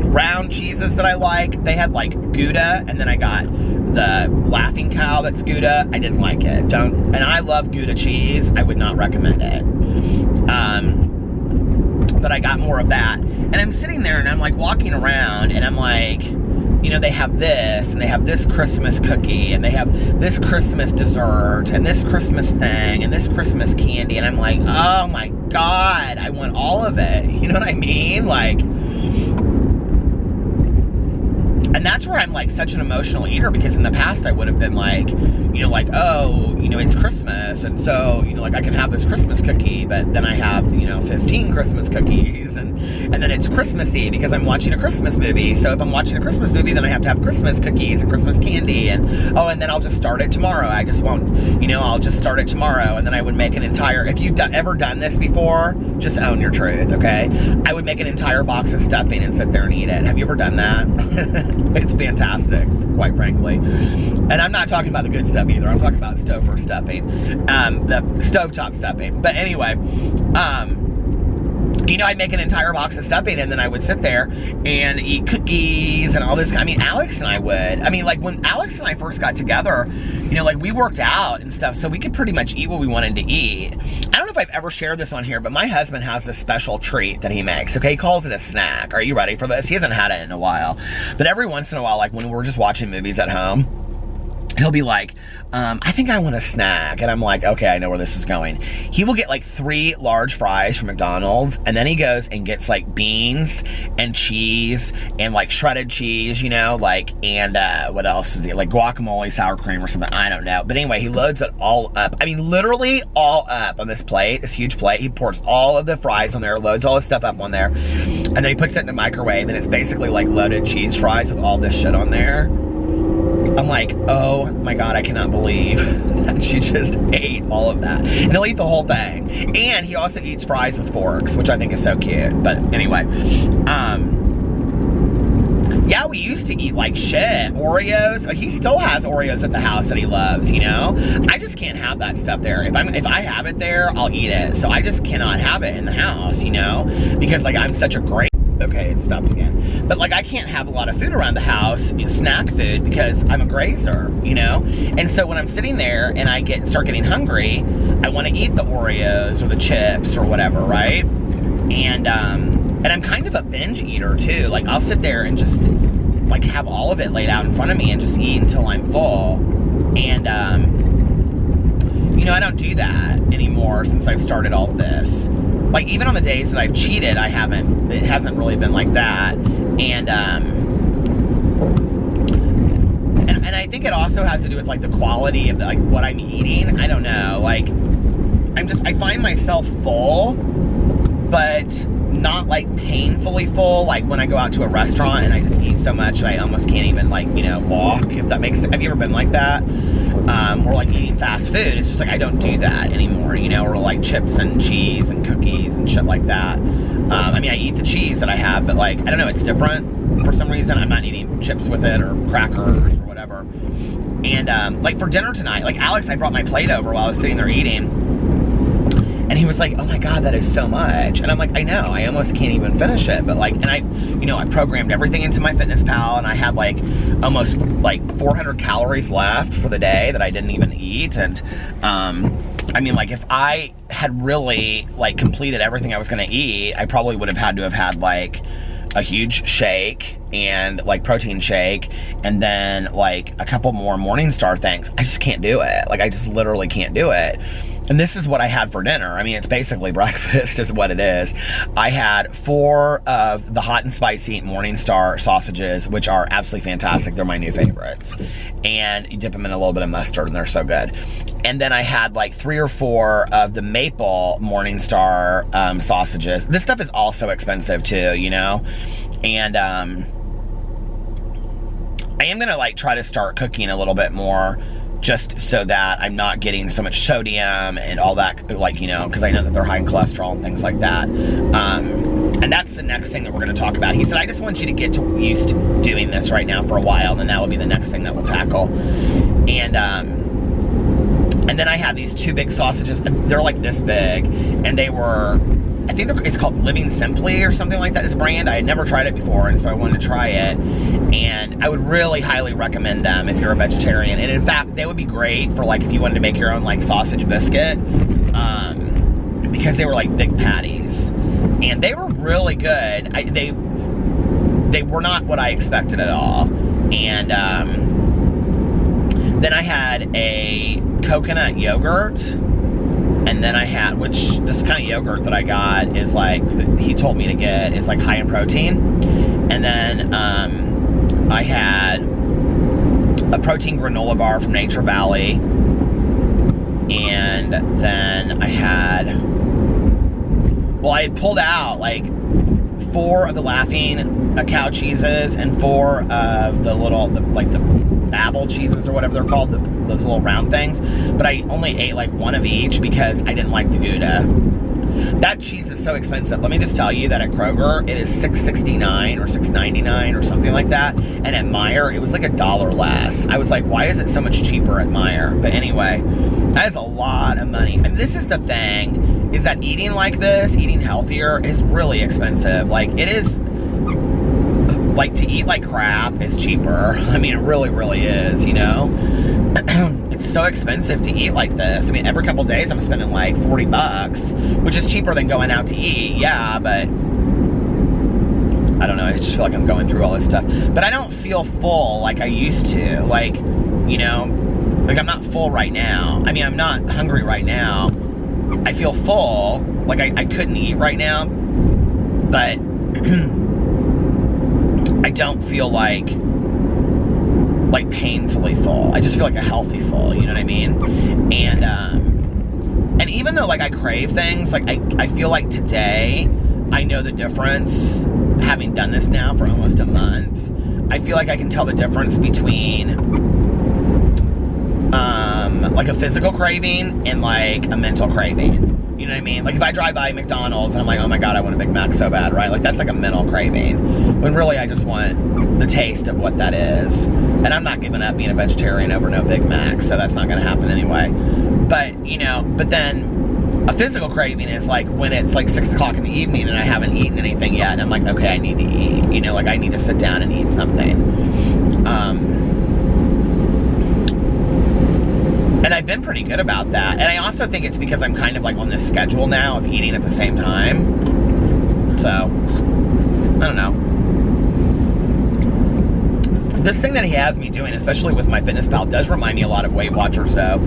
round cheeses that I like, they had like Gouda, and then I got the Laughing Cow that's Gouda. I didn't like it. And I love Gouda cheese. I would not recommend it. But I got more of that. And I'm sitting there and I'm like walking around and I'm like, you know, they have this and they have this Christmas cookie and they have this Christmas dessert and this Christmas thing and this Christmas candy. And I'm like, oh my God, I want all of it. You know what I mean? Like, and that's where I'm like such an emotional eater, because in the past I would have been like, you know, like, oh, you know, it's Christmas, and so, you know, like I can have this Christmas cookie, but then I have, you know, 15 Christmas cookies, and then it's Christmassy because I'm watching a Christmas movie. So if I'm watching a Christmas movie, then I have to have Christmas cookies and Christmas candy, and oh, and then I'll just start it tomorrow. I just won't, you know, I'll just start it tomorrow, and then I would make an entire, if you've ever done this before, just own your truth, okay? I would make an entire box of stuffing and sit there and eat it. Have you ever done that? It's fantastic, quite frankly. And I'm not talking about the good stuff either. I'm talking about stover stuffing, the stovetop stuffing. But anyway, you know, I'd make an entire box of stuffing, and then I would sit there and eat cookies and all this. I mean, Alex and I would. I mean, like, when Alex and I first got together, you know, like, we worked out and stuff, so we could pretty much eat what we wanted to eat. I don't know if I've ever shared this on here, but my husband has this special treat that he makes, okay? He calls it a snack. Are you ready for this? He hasn't had it in a while. But every once in a while, like, when we're just watching movies at home, he'll be like, I think I want a snack. And I'm like, okay, I know where this is going. He will get like 3 large fries from McDonald's, and then he goes and gets like beans and cheese and like shredded cheese, you know, like, and what else is he, like guacamole, sour cream or something, I don't know. But anyway, he loads it all up. I mean, literally all up on this plate, this huge plate. He pours all of the fries on there, loads all his stuff up on there, and then he puts it in the microwave, and it's basically like loaded cheese fries with all this shit on there. I'm like, oh my God, I cannot believe that she just ate all of that. And he'll eat the whole thing. And he also eats fries with forks, which I think is so cute. But anyway, yeah, we used to eat like shit. Oreos. He still has Oreos at the house that he loves, you know? I just can't have that stuff there. If I have it there, I'll eat it. So I just cannot have it in the house, you know? Because like, I'm such a great... Okay, it stopped again. But like, I can't have a lot of food around the house, snack food, because I'm a grazer, you know? And so when I'm sitting there and I start getting hungry, I want to eat the Oreos or the chips or whatever, right? And I'm kind of a binge eater too. Like, I'll sit there and just like have all of it laid out in front of me and just eat until I'm full. And you know, I don't do that anymore since I've started all this. Like, even on the days that I've cheated, it hasn't really been like that. And I think it also has to do with like the quality of like what I'm eating. I don't know, like, I find myself full, but not like painfully full, like when I go out to a restaurant and I just eat so much I almost can't even, like, you know, walk, if that makes sense. Have you ever been like that? Or like eating fast food, it's just like I don't do that anymore, you know, or like chips and cheese and cookies and shit like that. I mean, I eat the cheese that I have, but like, I don't know, it's different for some reason. I'm not eating chips with it or crackers or whatever. And like for dinner tonight, like Alex, I brought my plate over while I was sitting there eating, and he was like, oh my God, that is so much. And I'm like, I know, I almost can't even finish it. But like, and I, you know, I programmed everything into my MyFitnessPal, and I had like almost like 400 calories left for the day that I didn't even eat. And I mean, like, if I had really like completed everything I was gonna eat, I probably would have had to have had like a huge shake and like protein shake, and then like a couple more Morningstar things. I just can't do it. Like, I just literally can't do it. And this is what I had for dinner. I mean, it's basically breakfast is what it is. I had 4 of the hot and spicy Morningstar sausages, which are absolutely fantastic. They're my new favorites. And you dip them in a little bit of mustard, and they're so good. And then I had like 3 or 4 of the maple Morningstar sausages. This stuff is also expensive too, you know? And I am gonna like try to start cooking a little bit more just so that I'm not getting so much sodium and all that, like, you know, because I know that they're high in cholesterol and things like that. And that's the next thing that we're going to talk about. He said, I just want you to get used to doing this right now for a while, and then that will be the next thing that we'll tackle. And then I had these 2 big sausages. They're like this big, and they were, I think it's called Living Simply or something like that, this brand. I had never tried it before, and so I wanted to try it. And I would really highly recommend them if you're a vegetarian. And in fact, they would be great for, like, if you wanted to make your own, like, sausage biscuit, because they were like big patties. And they were really good. They were not what I expected at all. And then I had a coconut yogurt. And then I had, which this kind of yogurt that I got is like, he told me to get, is like high in protein. And then I had a protein granola bar from Nature Valley. And then I had, well, I had pulled out like 4 of the Laughing cow cheeses and 4 of the little, like the Babel cheeses or whatever they're called, those little round things. But I only ate like 1 of each because I didn't like the Gouda. That cheese is so expensive. Let me just tell you that at Kroger, it is $6.69 or $6.99 or something like that. And at Meijer, it was like $1 less. I was like, why is it so much cheaper at Meijer? But anyway, that is a lot of money. And this is the thing, is that eating like this, eating healthier, is really expensive. Like, it is, like, to eat like crap is cheaper. I mean, it really, really is, you know? It's so expensive to eat like this. I mean, every couple days I'm spending like $40, which is cheaper than going out to eat, yeah, but I don't know, I just feel like I'm going through all this stuff. But I don't feel full like I used to. Like, you know, like I'm not full right now. I mean, I'm not hungry right now. I feel full. Like I couldn't eat right now, but I don't feel like painfully full. I just feel like a healthy full, you know what I mean? And even though like I crave things, like I feel like today I know the difference, having done this now for almost a month. I feel like I can tell the difference between like a physical craving and like a mental craving. You know what I mean? Like if I drive by McDonald's and I'm like, oh my God, I want a Big Mac so bad, right? Like that's like a mental craving. When really I just want the taste of what that is. And I'm not giving up being a vegetarian over no Big Mac, so that's not gonna happen anyway. But, you know, but then a physical craving is like when it's like 6 o'clock in the evening and I haven't eaten anything yet. And I'm like, okay, I need to eat. You know, like I need to sit down and eat something. And I've been pretty good about that. And I also think it's because I'm kind of like on this schedule now of eating at the same time. So, I don't know. This thing that he has me doing, especially with my MyFitnessPal, does remind me a lot of Weight Watchers though.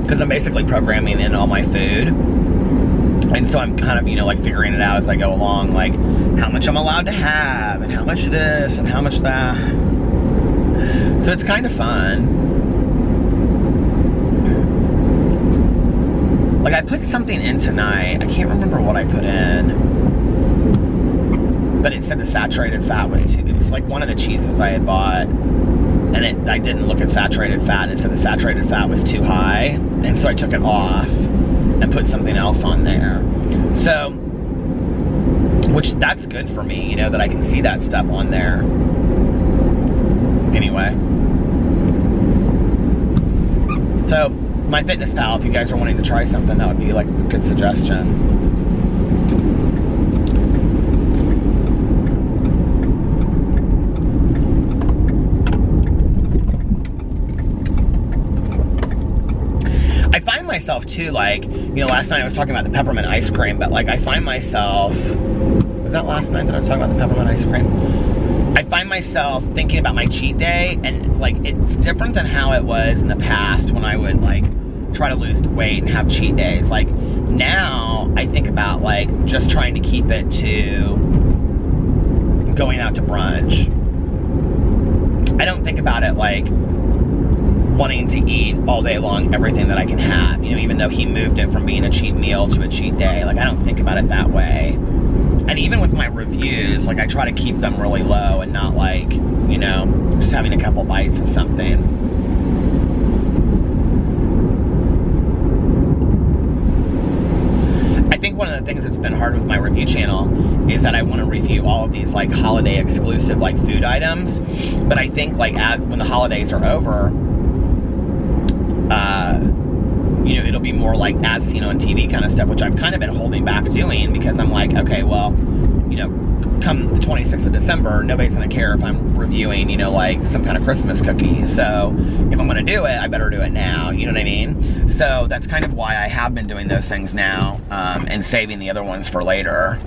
Because I'm basically programming in all my food. And so I'm kind of, you know, like figuring it out as I go along. Like, how much I'm allowed to have, and how much this, and how much that. So it's kind of fun. Like I put something in tonight. I can't remember what I put in, but it said the saturated fat was too. It was like one of the cheeses I had bought, and I didn't look at saturated fat. And it said the saturated fat was too high, and so I took it off and put something else on there. So, which that's good for me, you know, that I can see that stuff on there. Anyway, so. MyFitnessPal, if you guys are wanting to try something, that would be like a good suggestion. I find myself too, like, you know, last night I was talking about the peppermint ice cream, but like I find myself, was that last night that I was talking about the peppermint ice cream? I find myself thinking about my cheat day, and like it's different than how it was in the past when I would like try to lose weight and have cheat days. Like now I think about like just trying to keep it to going out to brunch. I don't think about it like wanting to eat all day long everything that I can have, you know, even though he moved it from being a cheat meal to a cheat day. Like I don't think about it that way. And even with my reviews, like I try to keep them really low and not like, you know, just having a couple bites of something. things that's been hard with my review channel is that I want to review all of these like holiday exclusive like food items, but I think like when the holidays are over, you know, it'll be more like as seen on TV kind of stuff, which I've kind of been holding back doing because I'm like, okay, well, you know, come the 26th of December, nobody's going to care if I'm reviewing, you know, like some kind of Christmas cookie. So if I'm going to do it, I better do it now. You know what I mean? So that's kind of why I have been doing those things now, and saving the other ones for later.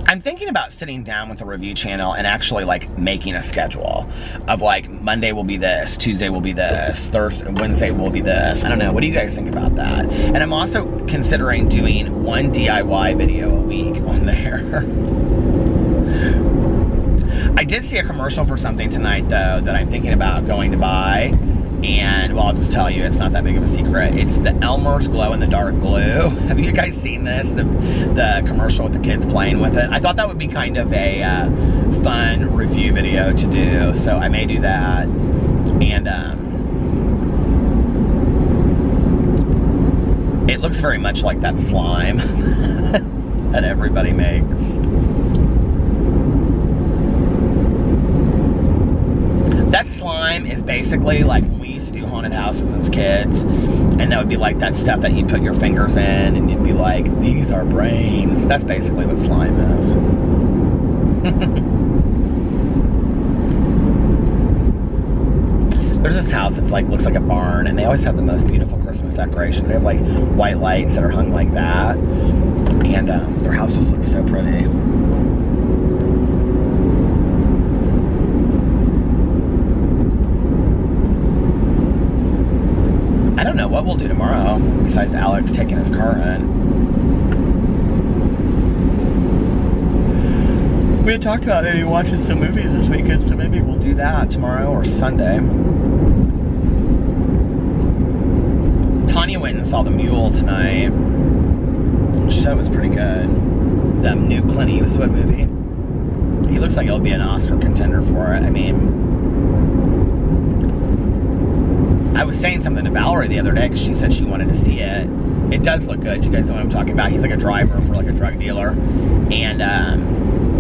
I'm thinking about sitting down with the review channel and actually like making a schedule of like Monday will be this, Tuesday will be this, Thursday, Wednesday will be this. I don't know. What do you guys think about that? And I'm also considering doing one DIY video a week on there. I did see a commercial for something tonight though that I'm thinking about going to buy. And, well, I'll just tell you, it's not that big of a secret. It's the Elmer's glow-in-the-dark glue. Have you guys seen this? The commercial with the kids playing with it? I thought that would be kind of a fun review video to do, so I may do that. And it looks very much like that slime that everybody makes. That slime is basically like when we used to do haunted houses as kids, and that would be like that stuff that you'd put your fingers in and you'd be like, these are brains. That's basically what slime is. There's this house that's like, looks like a barn, and they always have the most beautiful Christmas decorations. They have like white lights that are hung like that, and their house just looks so pretty. I don't know what we'll do tomorrow, besides Alex taking his car in. We had talked about maybe watching some movies this weekend, so maybe we'll do that tomorrow or Sunday. Tanya went and saw The Mule tonight. She said it was pretty good. The new Clint Eastwood movie. He looks like he'll be an Oscar contender for it. I mean, I was saying something to Valerie the other day because she said she wanted to see it. It does look good. You guys know what I'm talking about. He's like a driver for like a drug dealer, and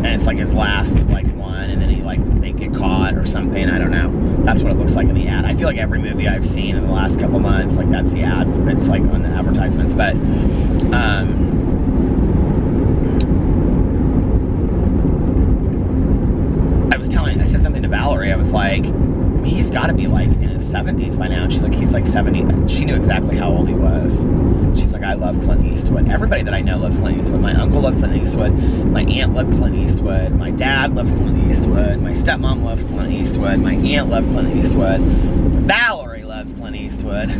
it's like his last like one, and then they get caught or something. I don't know. That's what it looks like in the ad. I feel like every movie I've seen in the last couple months, like that's the ad. It's like on the advertisements, but I said something to Valerie. I was like, he's got to be like in his 70s by now. And she's like, he's like 70. She knew exactly how old he was. She's like, I love Clint Eastwood. Everybody that I know loves Clint Eastwood. My uncle loves Clint Eastwood. My aunt loved Clint Eastwood. My dad loves Clint Eastwood. My stepmom loves Clint Eastwood. My aunt loved Clint Eastwood. Valerie loves Clint Eastwood.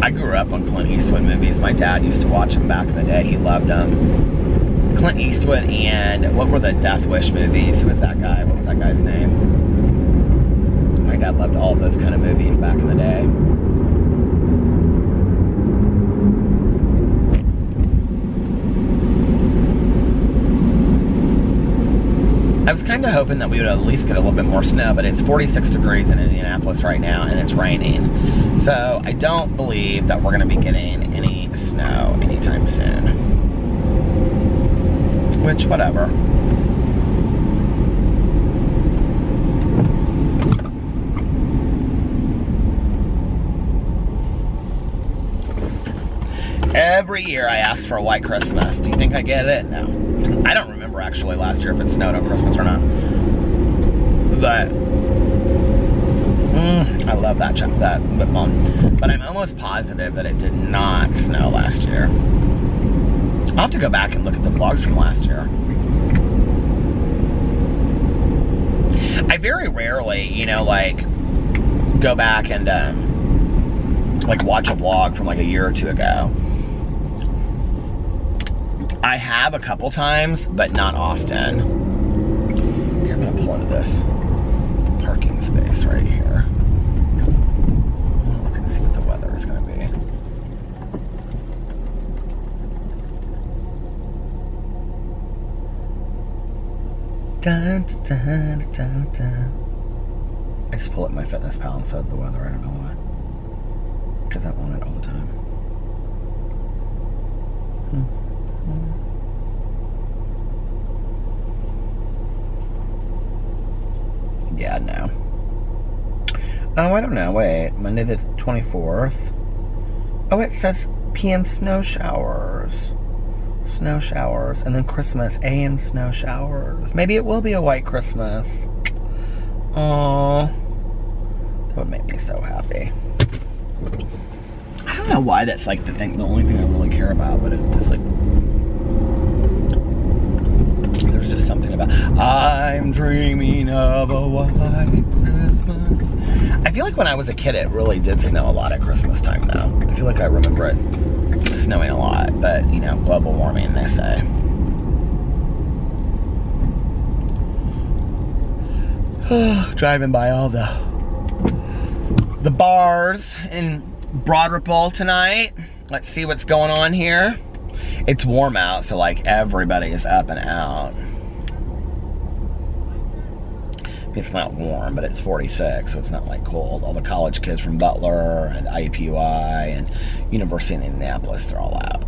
I grew up on Clint Eastwood movies. My dad used to watch them back in the day. He loved them. Clint Eastwood and what were the Death Wish movies? Who was that guy? What was that guy's name? My dad loved all those kind of movies back in the day. I was kind of hoping that we would at least get a little bit more snow, but it's 46 degrees in Indianapolis right now, and it's raining. So I don't believe that we're going to be getting any snow anytime soon. Which, whatever. Every year I ask for a white Christmas. Do you think I get it? No. I don't remember actually last year if it snowed on Christmas or not. But I love that lip balm. But I'm almost positive that it did not snow last year. I'll have to go back and look at the vlogs from last year. I very rarely, you know, like go back and like watch a vlog from like a year or two ago. I have a couple times, but not often. Here, I'm gonna pull into this parking space right here. Look and see what the weather is gonna be. Dun, dun, dun, dun, dun. I just pull up my Fitness Pal and said the weather. I don't know why. Because I want it all the time. Yeah, no. Oh, I don't know. Wait. Monday the 24th. Oh, it says PM snow showers. Snow showers. And then Christmas, AM snow showers. Maybe it will be a white Christmas. Oh, that would make me so happy. I don't know why that's like the only thing I really care about, but it just like, there's just something about, I'm dreaming of a white Christmas. I feel like when I was a kid, it really did snow a lot at Christmas time, though. I feel like I remember it snowing a lot, but, you know, global warming, they say. Driving by all the bars in Broad Ripple tonight. Let's see what's going on here. It's warm out, so like everybody is up and out. It's not warm, but it's 46, so it's not like cold. All the college kids from Butler and IUPUI and University of Indianapolis, they're all out.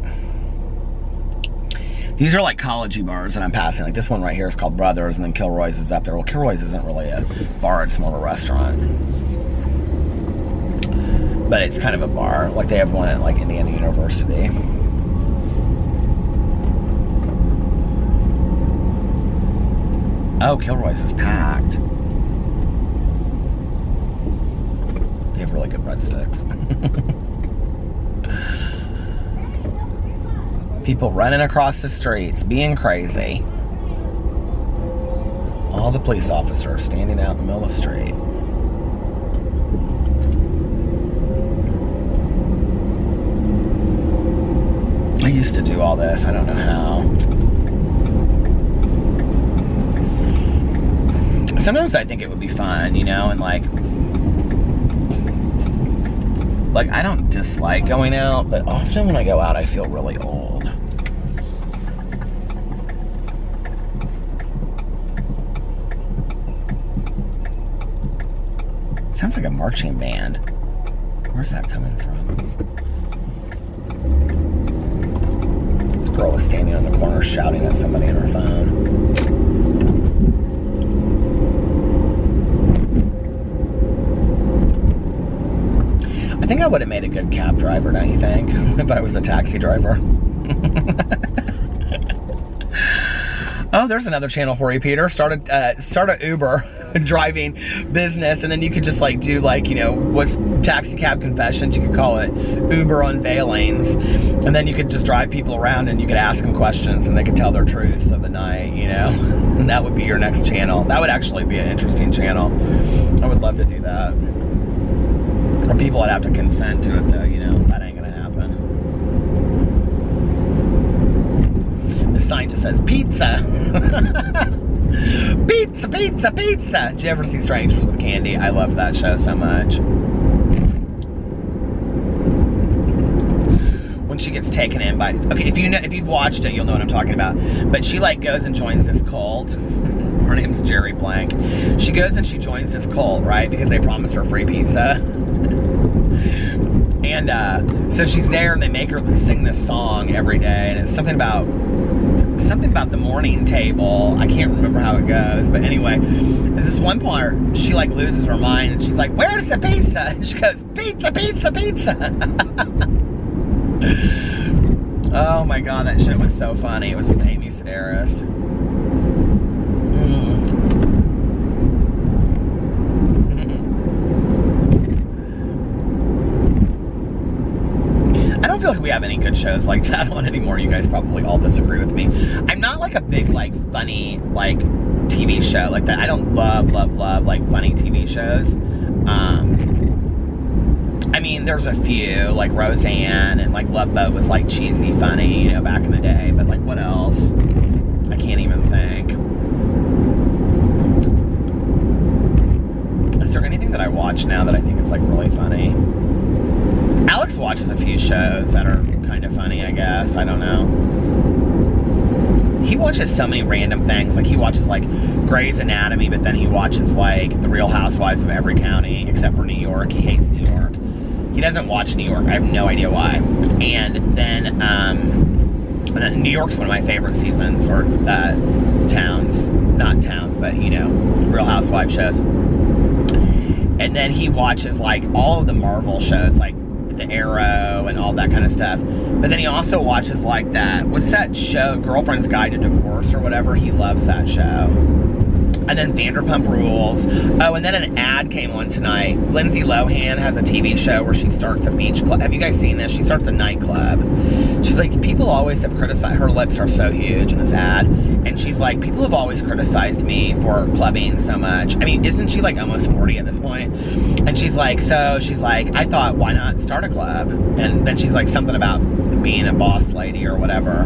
These are like college-y bars that I'm passing. Like this one right here is called Brothers, and then Kilroy's is up there. Well, Kilroy's isn't really a bar, it's more of a restaurant. But it's kind of a bar. Like they have one at like Indiana University. Oh, Kilroy's is packed. They have really good breadsticks. People running across the streets, being crazy. All the police officers standing out in the middle of the street. I used to do all this, I don't know how. Sometimes I think it would be fun, you know, and like I don't dislike going out, but often when I go out, I feel really old. Sounds like a marching band. Where's that coming from? This girl was standing on the corner shouting at somebody on her phone. I think I would have made a good cab driver, don't you think? If I was a taxi driver. Oh, there's another channel for you, Peter. Start a Uber driving business, and then you could just like do like, you know, what's taxi cab confessions? You could call it Uber unveilings, and then you could just drive people around and you could ask them questions and they could tell their truths of the night, you know? And that would be your next channel. That would actually be an interesting channel. I would love to do that. Or people would have to consent to it though, you know? That ain't gonna happen. The sign just says pizza. Pizza, pizza, pizza. Did you ever see Strangers with Candy? I love that show so much. When she gets taken in by, okay, if you've watched it, you'll know what I'm talking about. But she like goes and joins this cult. Her name's Jerry Blank. She goes and she joins this cult, right? Because they promise her free pizza. And so she's there and they make her sing this song every day, and it's something about the morning table. I can't remember how it goes, but anyway, there's this one part she like loses her mind and she's like, "Where's the pizza?" And she goes, "Pizza, pizza, pizza." Oh my god, that shit was so funny. It was with Amy Sedaris. I don't feel like we have any good shows like that on anymore. You guys probably all disagree with me. I'm not like a big like funny like TV show like that. I don't love like funny TV shows. I mean, there's a few like Roseanne and like Love Boat was like cheesy funny, you know, back in the day. But like what else? I can't even think. Is there anything that I watch now that I think is like really funny? Alex watches a few shows that are kind of funny, I guess. I don't know. he watches so many random things. Like, he watches, like, Grey's Anatomy, but then he watches, like, The Real Housewives of every county, except for New York. He hates New York. He doesn't watch New York. I have no idea why. And then, New York's one of my favorite seasons, or, towns. Not towns, but, you know, Real Housewives shows. And then he watches, like, all of the Marvel shows, like, The Arrow and all that kind of stuff. But then he also watches, like, what's that show, Girlfriend's Guide to Divorce or whatever? He loves that show. And then Vanderpump Rules. Oh, and then an ad came on tonight. Lindsay Lohan has a TV show where she starts a beach club. Have you guys seen this? She starts a nightclub. She's like, people always have criticized, her lips are so huge in this ad. And she's like, people have always criticized me for clubbing so much. I mean, isn't she like almost 40 at this point? And she's like, I thought, why not start a club? And then she's like, something about being a boss lady or whatever.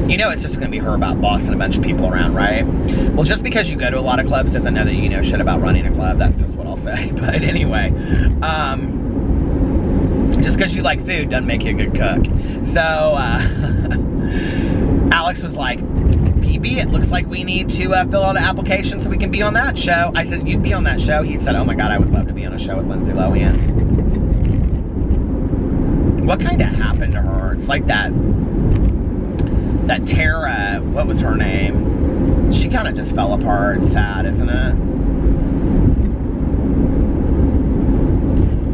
You know, it's just going to be her about bossing a bunch of people around, right? Well, just because you go to a lot of clubs doesn't know that you know shit about running a club. That's just what I'll say. But anyway, just because you like food doesn't make you a good cook. So, Alex was like, PB, it looks like we need to fill out an application so we can be on that show. I said, you'd be on that show? He said, oh my God, I would love to be on a show with Lindsay Lohan. What kind of happened to her? It's like that Tara, what was her name? She kind of just fell apart. It's sad, isn't it?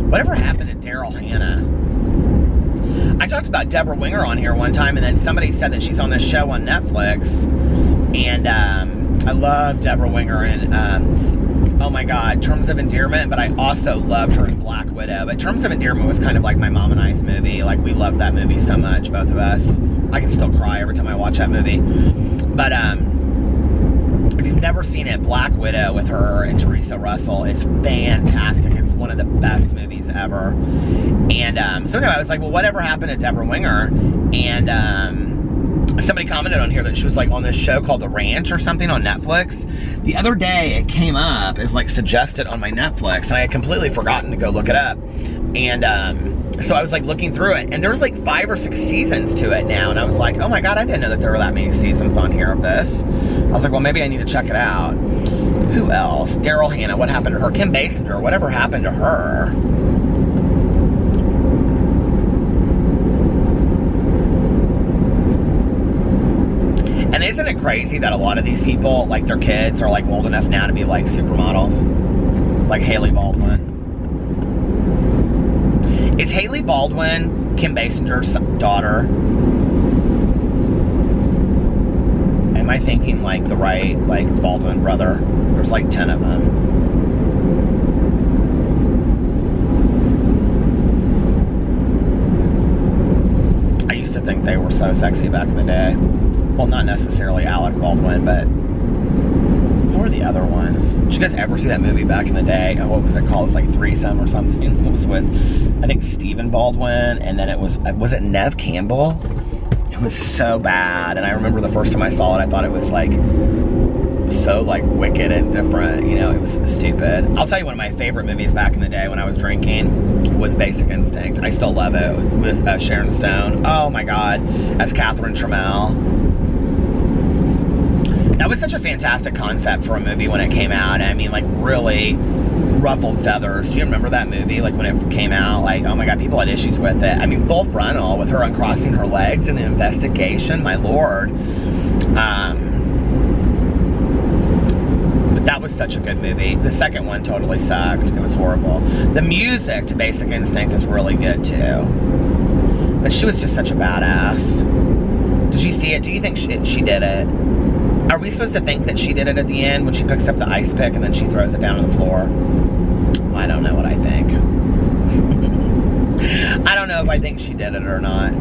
Whatever happened to Daryl Hannah? I talked about Deborah Winger on here one time, and then somebody said that she's on this show on Netflix. And I love Deborah Winger, and oh my God, Terms of Endearment, but I also loved her in Black Widow. But Terms of Endearment was kind of like my mom and I's movie. Like, we loved that movie so much, both of us. I can still cry every time I watch that movie. But if you've never seen it, Black Widow with her and Teresa Russell is fantastic. It's one of the best movies ever. And so anyway, I was like, well, whatever happened to Deborah Winger? And somebody commented on here that she was like on this show called The Ranch or something on Netflix. The other day it came up as like suggested on my Netflix, and I had completely forgotten to go look it up. And so I was like looking through it, and there was like 5 or 6 seasons to it now, and I was like, oh my God, I didn't know that there were that many seasons on here of this. I was like, well, maybe I need to check it out. Who else? Daryl Hannah, what happened to her? Kim Basinger, whatever happened to her? And isn't it crazy that a lot of these people, like their kids are like old enough now to be like supermodels? Like Haley Baldwin. Is Haley Baldwin Kim Basinger's daughter? Am I thinking like the right, like Baldwin brother? There's like 10 of them. I used to think they were so sexy back in the day. Well, not necessarily Alec Baldwin, but who were the other ones? Did you guys ever see that movie back in the day? Oh, what was it called? It was like Threesome or something. It was with, I think, Stephen Baldwin, and then it was it Neve Campbell? It was so bad, and I remember the first time I saw it, I thought it was like so like wicked and different. You know, it was stupid. I'll tell you, one of my favorite movies back in the day when I was drinking was Basic Instinct. I still love it, with Sharon Stone. Oh my God, as Catherine Trammell. That was such a fantastic concept for a movie when it came out. I mean, like, really ruffled feathers. Do you remember that movie? Like, when it came out, like, oh my God, people had issues with it. I mean, Full Frontal, with her uncrossing her legs in the investigation, my Lord. But that was such a good movie. The second one totally sucked. It was horrible. The music to Basic Instinct is really good, too. But she was just such a badass. Did you see it? Do you think she did it? Are we supposed to think that she did it at the end when she picks up the ice pick and then she throws it down on the floor? I don't know what I think. I don't know if I think she did it or not.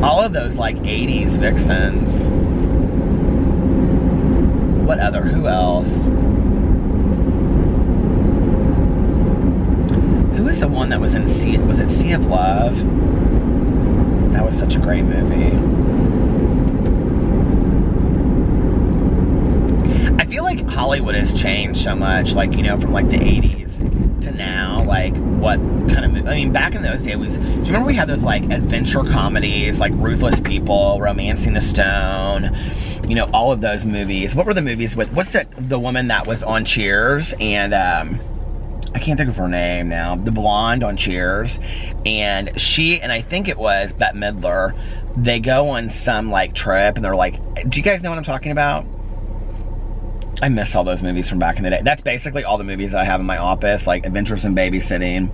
All of those like 80s vixens. What other? Who else? Who is the one that was in Sea? Was it Sea of Love? That was such a great movie. I feel like Hollywood has changed so much, like, you know, from like the 80s to now, like what kind of, I mean, back in those days, do you remember we had those like adventure comedies, like Ruthless People, Romancing the Stone, you know, all of those movies. What were the movies with, what's the woman that was on Cheers, and I can't think of her name now, the blonde on Cheers, and she, and I think it was Bette Midler, they go on some like trip, and they're like, do you guys know what I'm talking about? I miss all those movies from back in the day. That's basically all the movies that I have in my office, like Adventures in Babysitting.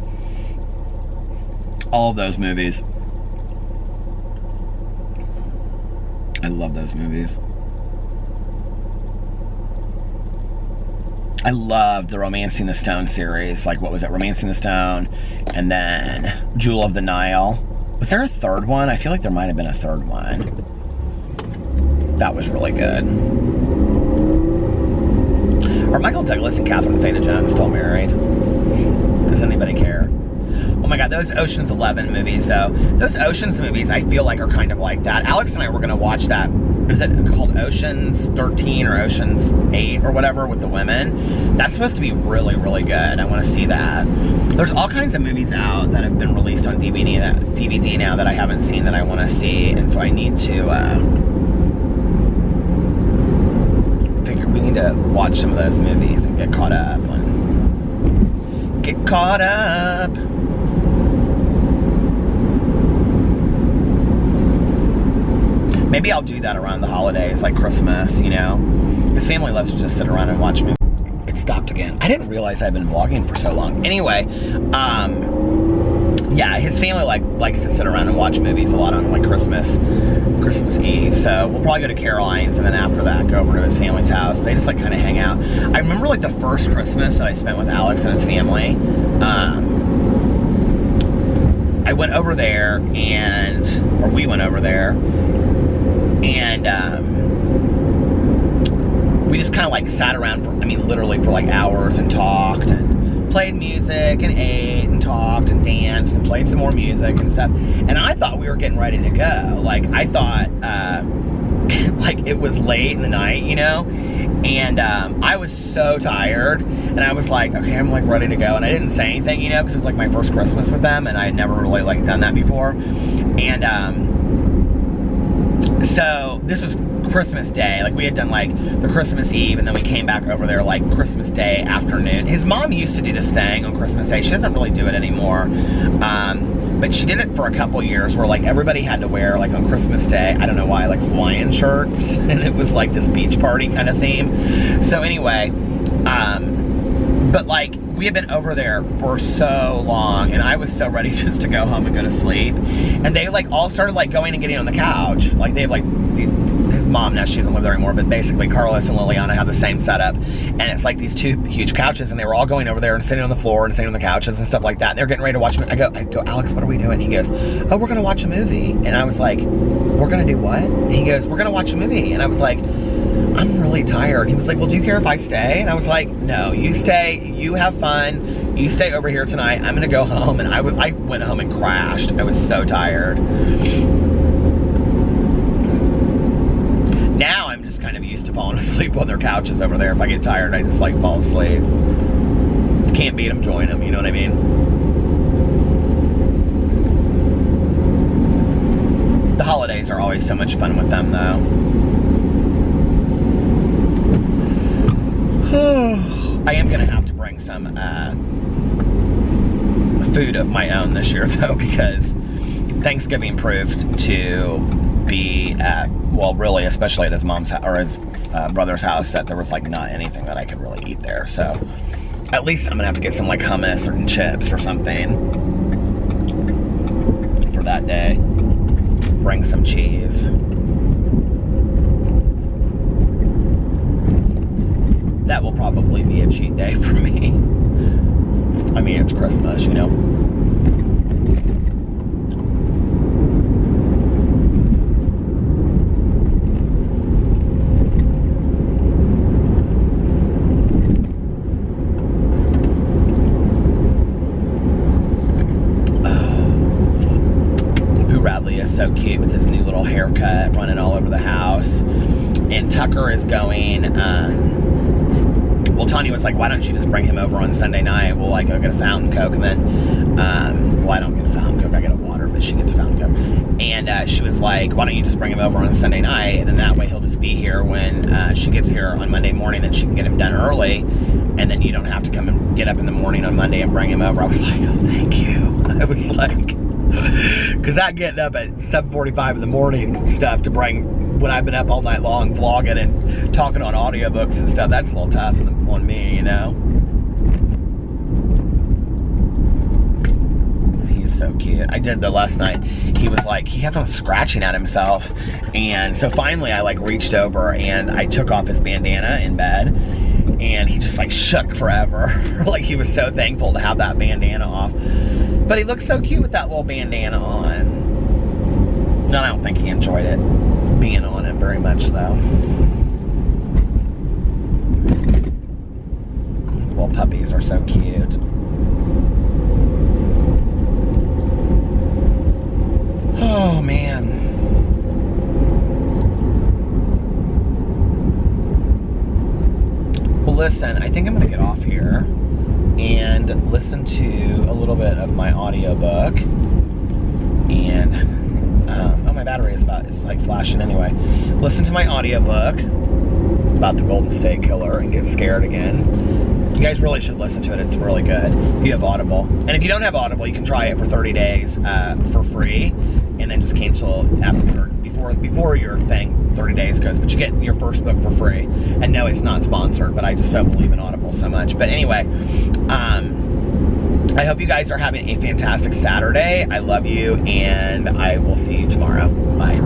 All of those movies. I love those movies. I loved the Romancing the Stone series. Like, what was it? Romancing the Stone, and then Jewel of the Nile. Was there a third one? I feel like there might have been a third one. That was really good. Are Michael Douglas and Catherine Zeta-Jones still married? Does anybody care? Oh my God, those Ocean's 11 movies, though. Those Ocean's movies, I feel like, are kind of like that. Alex and I were going to watch that. Is it called Ocean's 13 or Ocean's 8 or whatever with the women? That's supposed to be really, really good. I want to see that. There's all kinds of movies out that have been released on DVD now that I haven't seen that I want to see. And so I need to... we need to watch some of those movies and get caught up. Get caught up. Maybe I'll do that around the holidays, like Christmas, you know. His family loves to just sit around and watch movies. It stopped again. I didn't realize I'd been vlogging for so long. Anyway, yeah, his family likes to sit around and watch movies a lot on like Christmas Eve. So we'll probably go to Caroline's, and then after that go over to his family's house. They just like kind of hang out. I remember like the first Christmas that I spent with Alex and his family. I went over there, or we went over there, and we just kind of like sat around for, I mean, literally for like hours and talked and played music and ate and talked and danced and played some more music and stuff. And I thought we were getting ready to go. Like, I thought, like it was late in the night, you know? And I was so tired, and I was like, okay, I'm like ready to go. And I didn't say anything, you know, because it was like my first Christmas with them, and I had never really like done that before. And so this was Christmas Day. Like, we had done like the Christmas Eve, and then we came back over there like Christmas Day afternoon. His mom used to do this thing on Christmas Day. She doesn't really do it anymore, but she did it for a couple years where like everybody had to wear like on Christmas Day, I don't know why, like Hawaiian shirts, and it was like this beach party kind of theme. So anyway, but like we had been over there for so long, and I was so ready just to go home and go to sleep. And they like all started like going and getting on the couch. Like they have like his mom, now she doesn't live there anymore, but basically Carlos and Liliana have the same setup, and it's like these two huge couches, and they were all going over there and sitting on the floor and sitting on the couches and stuff like that. And they're getting ready to watch. I go, Alex, what are we doing? He goes, oh, we're gonna watch a movie. And I was like, we're gonna do what? And he goes, we're gonna watch a movie. And I was like, I'm really tired. He was like, well, do you care if I stay? And I was like, no, you stay, you have fun, you stay over here tonight, I'm gonna go home. And I went home and crashed. I was so tired. Now I'm just kind of used to falling asleep on their couches over there. If I get tired, I just like fall asleep. If you can't beat them, join them, you know what I mean? The holidays are always so much fun with them, though. I am gonna have to bring some food of my own this year, though, because Thanksgiving proved to be well, really, especially at his mom's or his brother's house, that there was like not anything that I could really eat there. So at least I'm gonna have to get some like hummus or chips or something for that day. Bring some cheese. That will probably be a cheat day for me. I mean, it's Christmas, you know. So cute with his new little haircut, running all over the house. And Tucker is going Well, Tanya was like, why don't you just bring him over on Sunday night? We'll like go get a fountain Coke, and then, well, I don't get a fountain Coke, I get a water, but she gets a fountain Coke. And she was like, why don't you just bring him over on Sunday night, and then that way he'll just be here when she gets here on Monday morning, then she can get him done early, and then you don't have to come and get up in the morning on Monday and bring him over. I was like, oh, thank you. I was like, because that getting up at 7:45 in the morning stuff to bring, when I've been up all night long vlogging and talking on audiobooks and stuff, that's a little tough on me, you know? He's so cute. I did though last night. He was like, he kept on scratching at himself. And so finally I like reached over and I took off his bandana in bed. And he just like shook forever. Like he was so thankful to have that bandana off. But he looked so cute with that little bandana on. No, I don't think he enjoyed it being on it very much though. Little puppies are so cute. Oh man. Well, listen, I think I'm gonna get off here and listen to a little bit of my audiobook. And oh, my battery is it's like flashing anyway. Listen to my audiobook about the Golden State Killer and get scared again. You guys really should listen to it. It's really good if you have Audible. And if you don't have Audible, you can try it for 30 days for free, and then just cancel after before your thing 30 days goes. But you get your first book for free. And no, it's not sponsored, but I just so believe in Audible so much. But anyway, I hope you guys are having a fantastic Saturday. I love you, and I will see you tomorrow. Bye.